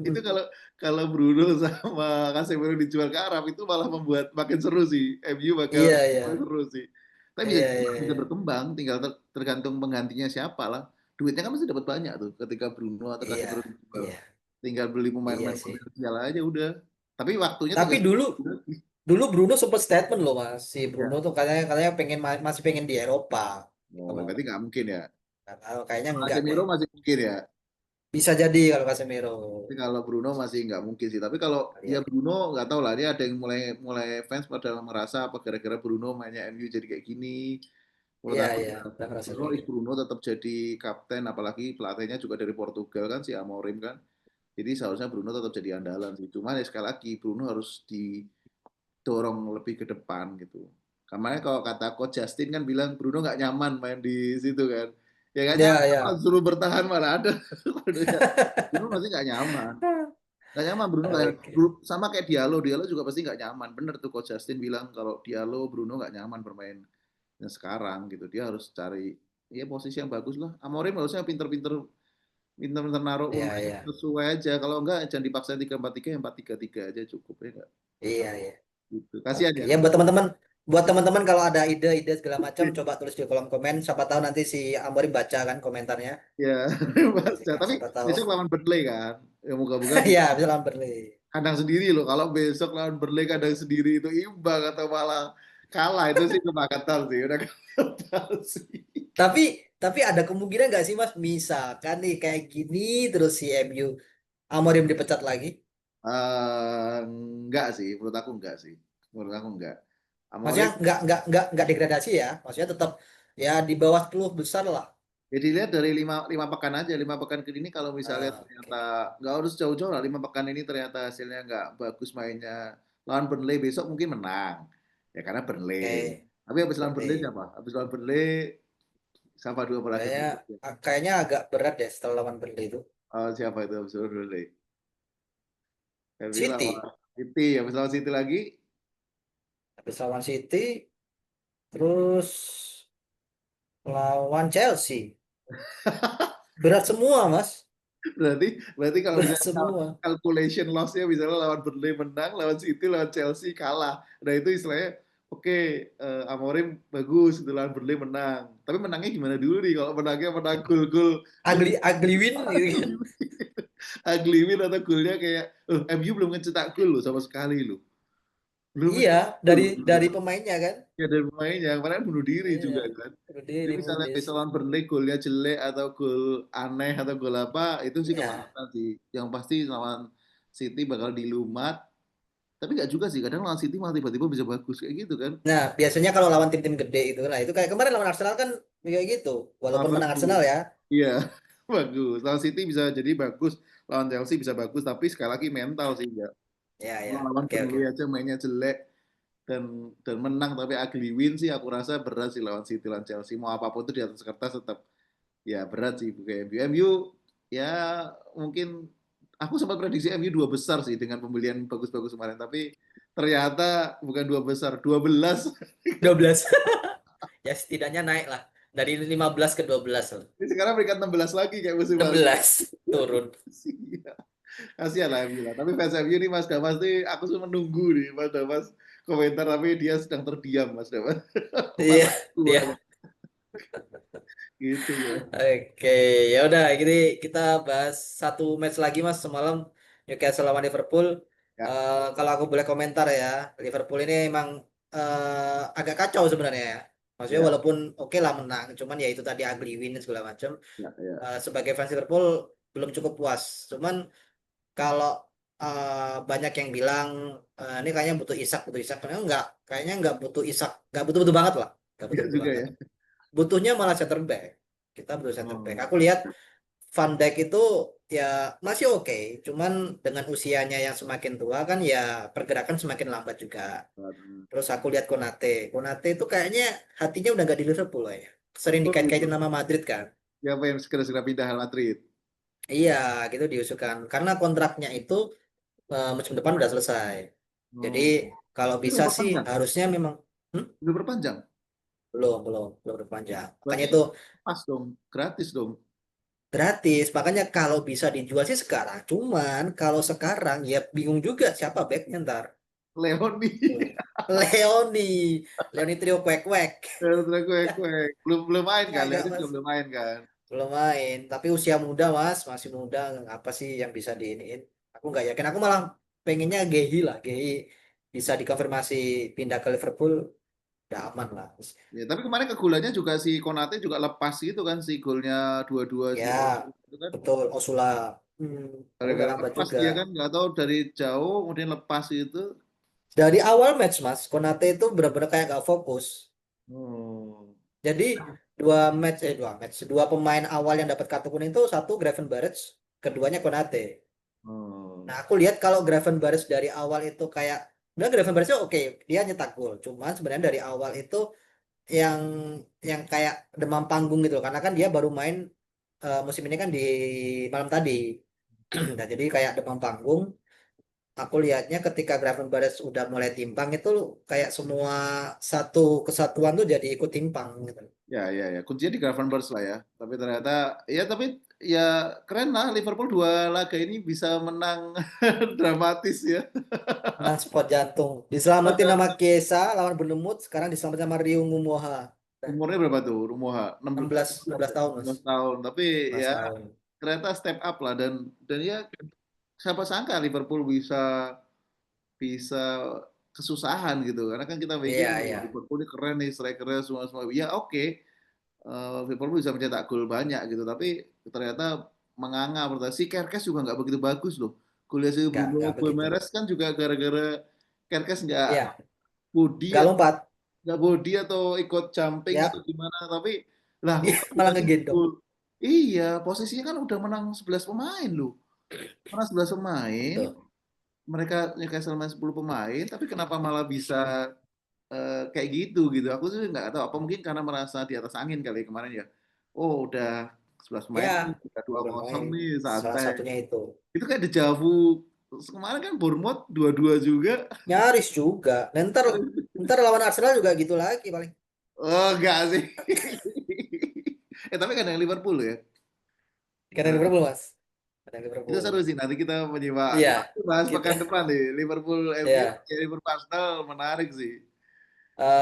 Itu kalau kalau Bruno sama Casemiro dijual ke Arab itu malah membuat makin seru sih. MU bakal Iya iya. seru sih. Tapi bisa Iya juga iya bisa iya. berkembang, tinggal tergantung penggantinya siapa lah. Duitnya kan masih dapat banyak tuh ketika Bruno atau Iya. Casemiro dijual. Iya. Tinggal beli Iya pemain-pemain sih. potensial aja udah. Tapi waktunya Tapi tinggal dulu lagi. dulu Bruno sempat statement loh Mas. Si Bruno Ya. tuh katanya katanya pengen masih pengen di Eropa. Gitu Oh, loh. berarti nggak mungkin ya. Nggak tahu, kayaknya enggak deh. Casemiro masih mungkin ya. Bisa jadi kalau Casemiro. Tapi kalau Bruno masih nggak mungkin sih. Tapi kalau ya Lihat. Bruno nggak tahu lah. Dia ada yang mulai mulai fans pada merasa apa gara-gara Bruno mainnya MU jadi kayak gini. Menurut Iya aku iya. ya, Udah ngerasa Bruno kayak is gitu. Bruno tetap jadi kapten. Apalagi pelatihnya juga dari Portugal kan si Amorim kan. Jadi seharusnya Bruno tetap jadi andalan sih. Cuma ya sekali lagi Bruno harus didorong lebih ke depan gitu. Karena kalau kata Coach Justin kan bilang Bruno nggak nyaman main di situ kan. Ya nggak Ya nyaman, ya. suruh bertahan mana ada. Bruno masih nggak nyaman. Nggak nyaman Bruno kayak Oke. sama kayak Diallo, Diallo juga pasti nggak nyaman. Bener tuh Coach Justin bilang kalau Diallo Bruno nggak nyaman bermainnya sekarang gitu. Dia harus cari ya posisi yang bagus lah. Amorim harusnya pinter-pinter naruh Iya pemain iya. sesuai aja. Kalau enggak jangan dipaksain 3-4-3, yang 4-3-3 aja cukup ya enggak. Iya iya. Gitu. Kasihan Oke. ya. Ya buat teman-teman kalau ada ide-ide segala macam coba tulis di kolom komen. Siapa tahu nanti si Amorim baca kan komentarnya. Ya, Iya sih baca. Mas. Tapi Siapa tahu. besok lawan Burnley kan. Ya moga-moga Ya bisa bisa lawan Burnley. kandang sendiri loh. Kalau besok lawan Burnley kandang sendiri itu imbang atau malah kalah itu sih kebangkatan sih. Udah kebangkatan sih. Tapi tapi ada kemungkinan nggak sih Mas, misalkan nih kayak gini terus si MU Amorim dipecat lagi? Enggak sih, menurut aku enggak sih. Menurut aku enggak. Maksudnya Amorim nggak degradasi ya? Maksudnya tetap ya di bawah 10 besar lah. ya dilihat dari lima pekan aja. 5 pekan ke ini kalau misalnya ternyata Oke. nggak harus jauh-jauh lah. 5 pekan ini ternyata hasilnya nggak bagus mainnya. Lawan Burnley besok mungkin menang. Ya karena Burnley. Oke. Tapi habis lawan Burnley Burnley. siapa? Habis lawan Burnley siapa dua pelatih Kayaknya berikutnya? kayaknya agak berat ya setelah lawan Burnley itu. Oh, siapa itu habis lawan Burnley? Habis lawan City. City. Habis lawan City lagi. Habis lawan City, terus lawan Chelsea. Berat semua, Mas. Berarti berarti kalau Berat misalnya semua. calculation loss-nya misalnya lawan Burnley menang, lawan City, lawan Chelsea kalah. Nah itu istilahnya oke, Amorim bagus itu lawan Burnley menang. Tapi menangnya gimana dulu nih? Kalau menangnya menang gol-gol gol Ugly ugly win gitu kan. ugly win atau golnya kayak MU belum ngecetak gol loh sama sekali loh. Belum Iya, ngecetak gol. dari pemainnya kan. Ya dari pemainnya, kemarin bunuh diri Iya, juga kan. Jadi berdiri misalnya nulis. besok lawan Burnley golnya jelek atau gol aneh atau gol apa, itu sih Iya. kebanggaan sih. Yang pasti lawan City bakal dilumat. Tapi nggak juga sih, kadang lawan City malah tiba-tiba bisa bagus kayak gitu kan. Nah, biasanya kalau lawan tim-tim gede itu, nah itu kayak kemarin lawan Arsenal kan kayak gitu. Malah Walaupun menang bagus. Arsenal ya. Iya, bagus. Lawan City bisa jadi bagus, lawan Chelsea bisa bagus, tapi sekali lagi mental sih ya. Ya, Kalau ya. lawan Oke, Burnley oke. aja mainnya jelek dan menang tapi ugly win sih aku rasa berat sih lawan City lawan Chelsea. Mau apapun itu di atas kertas tetap ya berat sih bukan MU. MU ya mungkin aku sempat prediksi MU dua besar sih dengan pembelian bagus-bagus kemarin, tapi ternyata bukan dua besar, 12. 12. Ya setidaknya naik lah. Dari 15 ke 12 lah. Ini sekarang peringkat 16 lagi kayak musim lalu. 16 turun. Iya. Kasihan lah MU lah. Tapi fans MU nih Mas Damas nih aku sudah menunggu nih Mas Damas komentar tapi dia sedang terdiam Mas Damas. Iya, Tua iya. gitu ya. Oke, ya udah ini kita bahas satu match lagi Mas semalam Newcastle lawan Liverpool. Ya, Kalau aku boleh komentar ya, Liverpool ini emang agak kacau sebenarnya ya. Maksudnya ya, walaupun oke lah menang, cuman ya itu tadi ugly win segala macam. ya, ya. Sebagai fans Liverpool belum cukup puas. Cuman kalau banyak yang bilang ini kayaknya butuh Isak, kayaknya nggak butuh Isak, nggak butuh-butuh banget lah, nggak Iya butuh-butuh juga banget. ya. Butuhnya malah center back. Kita butuh center back. Oh. Aku lihat Van Dijk itu ya masih oke, cuman dengan usianya yang semakin tua kan ya pergerakan semakin lambat juga. Terus aku lihat Konate, Konate itu kayaknya hatinya udah nggak di Liverpool lah ya. Sering Oh dikait-kaitin gitu. nama Madrid kan. Siapa yang segera-segera pindah Real Madrid? Iya, gitu diusulkan. Karena kontraknya itu musim depan udah selesai. Jadi Oh. kalau Itu bisa udah sih perpanjang? harusnya memang hmm? Udah perpanjang? belum berpanjang. Makanya Berarti itu pas dong, gratis dong. gratis. Makanya kalau bisa dijual sih sekarang. Cuman kalau sekarang ya bingung juga siapa backnya ntar. Leoni. Hmm. Leoni, Leoni trio kuek-kuek. Belum belum main kan? Agak Leoni juga mas, belum main kan? belum main. Tapi usia muda mas, masih muda. Apa sih yang bisa diiniin? Aku nggak yakin. Aku malah pengennya Gehi lah. Gehi bisa dikonfirmasi pindah ke Liverpool, udah aman lah. Ya, tapi kemarin kegulannya juga si Konate juga lepas gitu kan si golnya dua-dua si Ya, itu kan betul. Osula, hmm, aku udah gara-gara lambat lepas juga. dia kan nggak tahu dari jauh kemudian lepas itu. Dari awal match mas, Konate itu benar-benar kayak gak fokus. Oh. Jadi dua pemain awal yang dapat kartu kuning itu satu Gravenberch, keduanya Konate. Oh. Nah aku lihat kalau Gravenberch dari awal itu kayak, sebenarnya Gravenberch oke, dia nyetak gol. Cuman sebenarnya dari awal itu yang yang kayak demam panggung gitu loh. Karena kan dia baru main musim ini kan di malam tadi. Nah jadi kayak demam panggung. Aku lihatnya ketika Gravenberch udah mulai timpang itu kayak semua satu kesatuan tuh jadi ikut timpang gitu. Ya, ya, ya. Kuncinya di Gravenberch lah ya. Tapi ternyata, ya tapi ya keren lah Liverpool dua laga ini bisa menang dramatis ya. Menang spot jantung. Diselamatin sama Kiesa lawan Bournemouth, sekarang diselamatin sama Rio Ngumoha. Udah Umurnya berapa tuh Rumoha? 16, 16 tahun, Mas. 16 tahun. Tapi 16 ya tahun. ternyata step up lah dan ya siapa sangka Liverpool bisa bisa kesusahan gitu. Karena kan kita pikir Iya, wah, iya. Liverpool ini keren nih strikernya semua semua. Ya oke, Liverpool bisa mencetak gol banyak gitu. Tapi ternyata menganga pertama. Si Kerkes juga nggak begitu bagus loh. Kuliah si Bruno Nggak begitu. Guimaraes kan juga gara-gara Kerkes nggak Iya, body nggak atau lompat. nggak body atau ikut jumping atau Ya, gimana. Tapi lah dia kok malah dikasih ngegendong. gol. Iya, posisinya kan udah menang 11 pemain loh. Menang 11 pemain, Betul. mereka Newcastle main 10 pemain, tapi kenapa malah bisa kayak gitu. Aku sih nggak tahu. Apa mungkin karena merasa di atas angin kali ya kemarin ya. Oh udah 11 pemain, Ya, udah 2-0 bermain. nih Salah santai. satunya itu. Itu kayak dejavu. Kemarin kan Bournemouth 2-2 juga. Nyaris juga. Dan ntar lawan Arsenal juga gitu lagi paling. Oh enggak sih. Tapi kan yang Liverpool ya. Karena Nah, Liverpool, Mas. Karena itu Liverpool. seru sih. Nanti kita menyimak. Iya, Bahas kita. pekan depan nih. Liverpool MU, Ya. ya, Liverpool Arsenal menarik sih.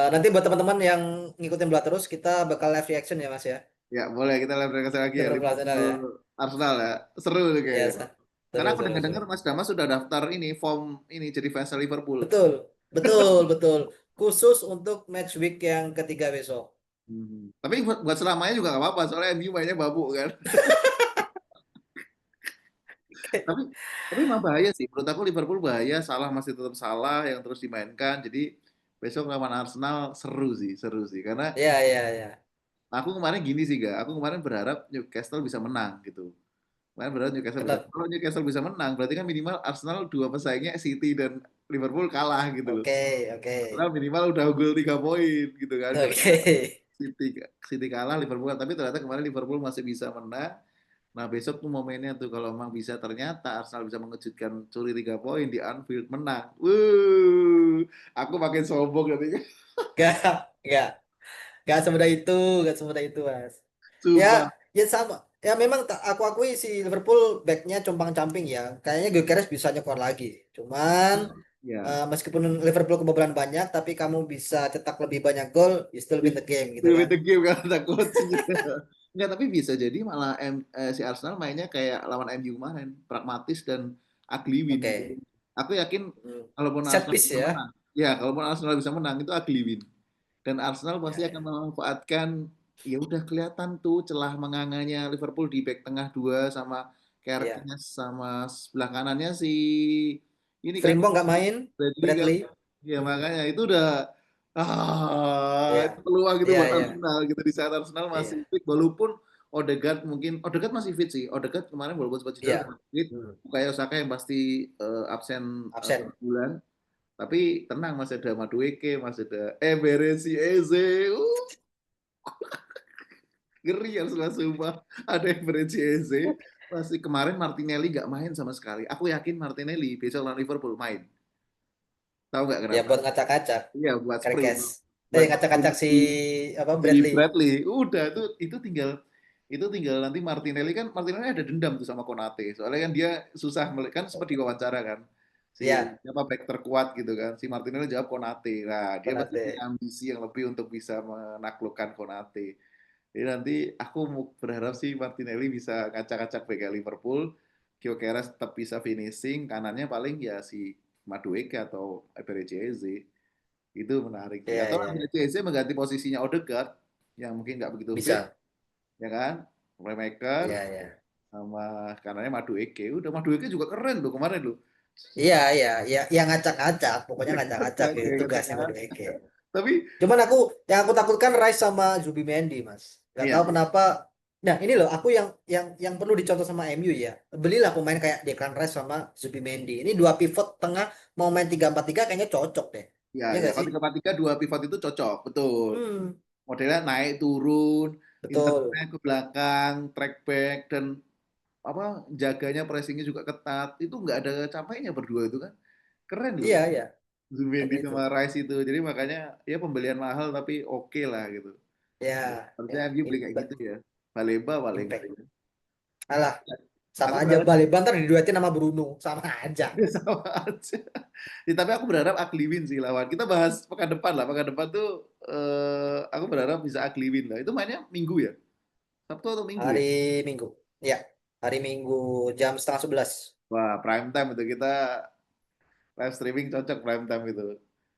Nanti buat teman-teman yang ngikutin bola terus, kita bakal live reaction ya, Mas ya. Ya boleh kita lihat lagi ya Liverpool Arsenal Liverpool ya. Arsenal ya. Seru nih Ya, kayaknya. Karena seru, aku seru, dengar-dengar seru. Mas Damas sudah daftar ini form ini jadi fans Liverpool. Betul, betul, betul. Khusus untuk match week yang ketiga besok. Tapi buat selamanya juga nggak apa-apa, soalnya MU mainnya babuk kan. Tapi tapi emang bahaya sih. Menurut aku Liverpool bahaya, salah masih tetap salah yang terus dimainkan. Jadi besok lawan Arsenal seru sih. Karena Ya, ya, ya. aku kemarin gini sih gak, aku kemarin berharap Newcastle bisa menang gitu. Kemarin berharap Newcastle bisa. Kenapa? Kalau Newcastle bisa menang, berarti kan minimal Arsenal dua pesaingnya City dan Liverpool kalah gitu loh. Oke, oke. Arsenal minimal udah unggul 3 poin gitu kan. Kalau Oke. City City kalah Liverpool, tapi ternyata kemarin Liverpool masih bisa menang. Nah besok tuh momennya tuh kalau memang bisa ternyata Arsenal bisa mengejutkan curi 3 poin di Anfield menang. Aku makin sombong nanti. Gak, gak. Gak semudah itu, gak semudah itu, Mas. Ya, Sumpah. ya sama. Ya memang aku akui si Liverpool backnya compang-camping ya. Kayaknya Gyökeres bisa nyekor lagi. Cuman Ya, meskipun Liverpool kebobolan banyak, tapi kamu bisa cetak lebih banyak gol, you still win the game gitu with kan. the game kan takut. Enggak, tapi bisa jadi malah si Arsenal mainnya kayak lawan MU kemarin, pragmatis dan ugly win gitu. Oke. Aku yakin Hmm. kalaupun Set Arsenal piece bisa ya. menang, ya kalaupun Arsenal bisa menang itu ugly win. Dan Arsenal Ya, pasti akan ya. memanfaatkan ya udah kelihatan tuh celah menganganya Liverpool di back tengah dua sama Iya. Kerkes sama sebelah kanannya si ini kan Frimpong nggak main, Bradley kan. Bradley. Ya Hmm. makanya itu udah Iya, itu peluang gitu iya, buat iya, Arsenal gitu di saat Arsenal masih iya, fit walaupun Odegaard masih fit sih. Odegaard kemarin walaupun sempat cedera iya. masih fit. Hmm. Kayak Osaka yang pasti absen Absen. bulan. Tapi tenang masih ada Madueke, masih ada Eberechi Eze. Ngeri Arsenal sumpah. Ada Eberechi Eze. Masih kemarin Martinelli nggak main sama sekali. Aku yakin Martinelli besok lawan Liverpool main. Tahu nggak Ya kenapa? buat ngacak-ngacak. Iya buat sprint. Kerkes. Buat Ngacak-ngacak si apa si Bradley. Bradley. Udah itu tinggal nanti Martinelli ada dendam tuh sama Konate. Soalnya kan dia susah kan sempat diwawancara kan. Si Ya, siapa back terkuat gitu kan. Si Martinelli jawab Konate. Nah, dia pasti punya Konate. ambisi yang lebih untuk bisa menaklukkan Konate. Jadi nanti aku mau berharap sih Martinelli bisa ngacak-ngacak back Liverpool. Gyökeres tetap bisa finishing, kanannya paling ya si Madueke atau Eberechi Eze. Itu menarik sih. Iya, Atau iya, iya. Eberechi Eze mengganti posisinya Odegaard yang mungkin nggak begitu fit, Bisa. ya kan? Playmaker Iya, iya. sama kanannya Madueke. Udah Madueke juga keren loh kemarin loh. Iya, iya, iya, yang ngacak-ngacak, pokoknya Ya, ngacak-ngacak itu tugasnya kata-kata. Madueke. Tapi Cuman yang aku takutkan Rice sama Zubimendi, Mas. Gak iya, tahu kenapa. Nah, ini loh, aku yang perlu dicontoh sama MU ya. Belilah pemain kayak Declan Rice sama Zubimendi. Ini dua pivot tengah mau main 3-4-3 kayaknya cocok deh. ya, Iya ya. gak Kalau sih? 3-4-3 dua pivot itu cocok, betul. Hmm, Modelnya naik turun, betul. internet ke belakang, track back dan apa jaganya pressingnya juga ketat. Itu nggak ada capeknya berdua itu kan. Keren loh. Iya, iya. Zubendi Seperti itu. sama Rice itu. Jadi makanya ya pembelian mahal tapi oke lah gitu. Ya, Harusnya ya. MU beli kayak gitu ya. Baleba paling Impact. kali. Alah, sama Aku aja. berharap Balik banter diduetin sama Bruno. Sama aja. sama aja. Ya, tapi aku berharap Akli win sih lawan. Kita bahas pekan depan lah. Pekan depan tuh aku berharap bisa Akli win lah. Itu mainnya Minggu ya? Sabtu atau Minggu Hari ya? Minggu. Ya, hari Minggu jam setengah 11. Wah, prime time itu kita live streaming cocok prime time itu.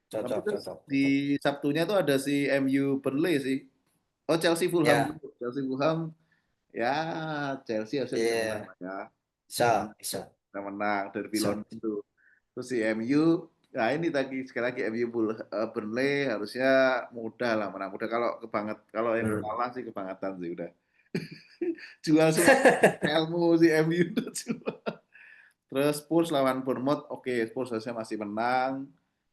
Tapi Cocok, terus cocok, di cocok. Sabtunya tuh ada si MU Burnley sih. Oh, Chelsea Fulham Ya, dulu. Chelsea Fulham ya Chelsea harusnya bisa menang iya. lah ya. Bisa, bisa. Bisa menang derby Bisa. London tuh. Terus si MU, nah ini tadi sekali lagi Burnley harusnya mudah lah menang. Mudah kalau yang Hmm. kalah sih kebangetan sih udah. Jual semua ilmu si MU tuh jual. Terus Spurs lawan Bournemouth, oke Spurs harusnya masih menang.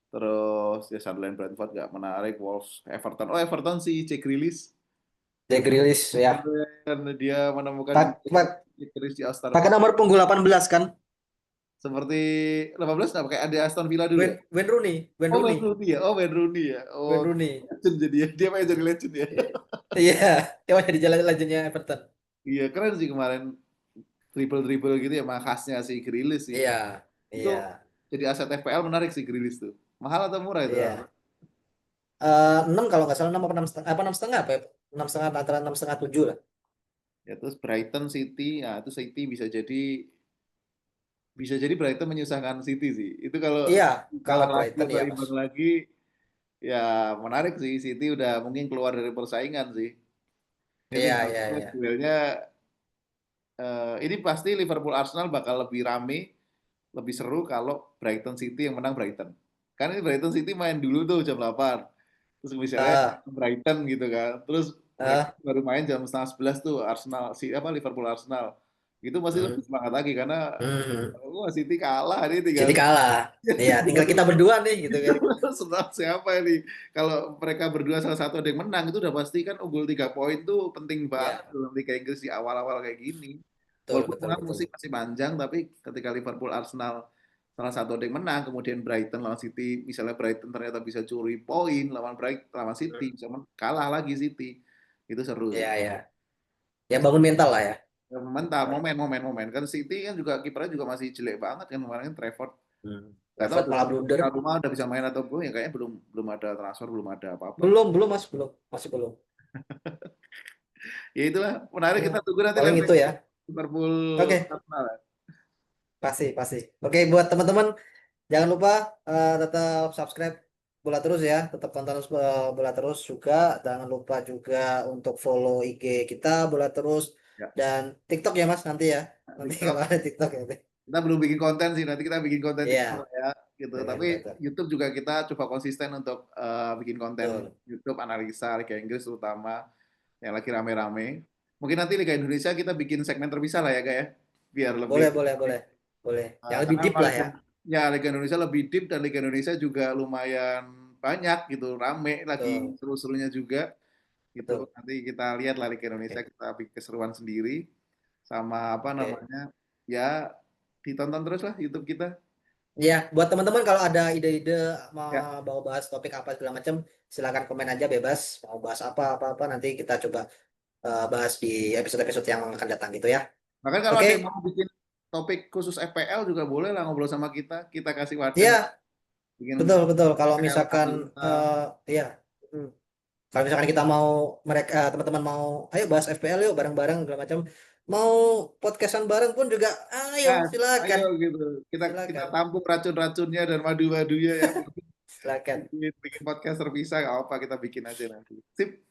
Terus ya Sunderland Brentford nggak menarik. Wolves Everton. Oh Everton si Jack Grealish. Jack Grealish ya. Karena dia menemukan Pak, pak, Jack Grealish di Aston pakai nomor punggung 18 kan? seperti 18 nggak pakai ada Aston Villa dulu ya? Wayne Rooney, Wayne Oh Wayne Rooney, Rooney ya, oh Wayne Rooney ya. Wayne Oh Rooney. legend jadi ya, dia pengen jadi legend ya. Iya, dia masih di jalan legendnya Everton. Iya keren sih kemarin dribble gitu ya, mah khasnya si Grealish sih. Iya, Itu iya, jadi aset FPL menarik sih Grealish tuh. Mahal atau murah itu? iya. 6 kalau nggak salah 6 apa 6,5 apa ya? 6,5 antara 6,5 7 lah. Ya terus Brighton City, nah itu City bisa jadi Brighton menyusahkan City sih. Itu kalau Iya, kalau kalah lagi Brighton atau ya mas. imbang lagi, ya menarik sih. City udah mungkin keluar dari persaingan sih. Ini Iya, iya, maksudnya iya. duelnya ini pasti Liverpool Arsenal bakal lebih rame, lebih seru kalau Brighton City yang menang Brighton. Kan ini Brighton City main dulu tuh jam 8. Terus misalnya Ah, Brighton gitu kan. Terus Brighton ah, baru main jam setengah 11 tuh Arsenal si apa Liverpool Arsenal. Itu pasti lebih hmm, semangat lagi karena hmm. wah City kalah ini tinggal Jadi kalah. Iya, tinggal kita berdua nih gitu kan. senang siapa ini. Kalau mereka berdua salah satu ada yang menang itu udah pasti kan unggul 3 poin tuh penting banget Iya, dalam Liga Inggris di awal-awal kayak gini. betul, Walaupun betul, memang betul. musik masih panjang, tapi ketika Liverpool Arsenal salah satu ada yang menang, kemudian Brighton lawan City, misalnya Brighton ternyata bisa curi poin lawan Hmm. City, bisa kalah lagi City, itu seru Iya, sih. iya. Ya bangun mental lah ya. Ya, mental, momen kan City kan juga kipernya juga masih jelek banget kan kemarin kan Trafford. Hmm. Gak tahu Dapat malah blunder. kalau rumah udah bisa main atau belum ya kayaknya belum belum ada transfer belum ada apa-apa. Belum, belum mas, belum, masih belum. Ya itulah menarik Ya, kita tunggu nanti paling live itu ya. Liverpool Oke, Arsenal. pasti, pasti. Oke, buat teman-teman jangan lupa tetap subscribe Bola Terus ya, tetap tonton Bola Terus juga. Jangan lupa juga untuk follow IG kita Bola Terus Ya. dan TikTok ya Mas nanti ya. Nanti TikTok. kalau ada TikTok ya. Kita belum bikin konten sih, nanti kita bikin konten TikTok Iya, ya, gitu. betul, Tapi betul. YouTube juga kita coba konsisten untuk bikin konten Betul. YouTube analisa Liga Inggris terutama yang lagi rame-rame. Mungkin nanti Liga Indonesia kita bikin segmen terpisah lah ya, Kak ya, biar lebih Boleh, boleh, boleh. Boleh. Yang lebih karena deep memang lah ya. ya Liga Indonesia lebih deep dan Liga Indonesia juga lumayan banyak gitu, rame lagi Betul, seru-serunya juga gitu. betul. Nanti kita lihat lah Liga Indonesia Oke. kita bikin keseruan sendiri sama apa Oke. namanya ya ditonton terus lah YouTube kita. Ya, buat teman-teman kalau ada ide-ide Ya, mau bahas topik apa segala macam, silakan komen aja bebas. Mau bahas apa-apa nanti kita coba bahas di episode-episode yang akan datang gitu ya. bahkan kalau Oke. ada yang mau bikin topik khusus FPL juga boleh lah ngobrol sama kita. Kita kasih wadah Iya, bikin betul betul. Kalau FPL misalkan analisa. iya. Hmm. Kalau misalkan kita mau mereka teman-teman mau ayo bahas FPL yuk bareng-bareng segala macam. Mau podcastan bareng pun juga ayo Nah, silakan. ayo gitu. Kita Silakan. tampung racun-racunnya dan madu-madunya ya. Silakan. Bikin podcast terpisah nggak apa kita bikin aja nanti. Sip,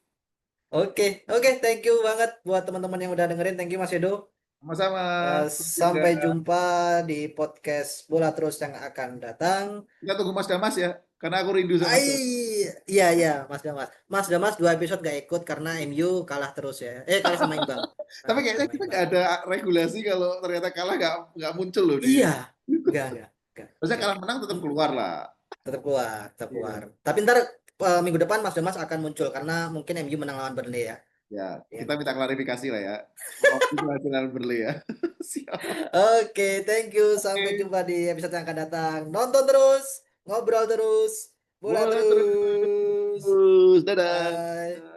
Oke, oke, thank you banget buat teman-teman yang udah dengerin. Thank you Mas Edo. sama-sama. Juga. Sampai jumpa di podcast Bola Terus yang akan datang. Kita tunggu Mas Damas ya, karena aku rindu sama Ai, Damas. iya iya Mas Damas. Mas Damas 2 episode gak ikut karena MU kalah terus ya. Kalah sama imbang. Tapi Kalah kayaknya sama kita imbang. nggak ada regulasi kalau ternyata kalah nggak muncul loh di. Iya, enggak, Maksudnya enggak. kalah menang tetap keluar lah. Tetap keluar, tetap keluar. Iya. Tapi ntar minggu depan Mas Damas akan muncul karena mungkin MU menang lawan Burnley ya. Ya, Iya. kita minta klarifikasi lah ya. Maaf itu hasil berli ya. Siap. Oke, thank you. Sampai Oke, jumpa di episode yang akan datang. Nonton terus, ngobrol terus, bola boleh terus. terus. Dadah. Bye.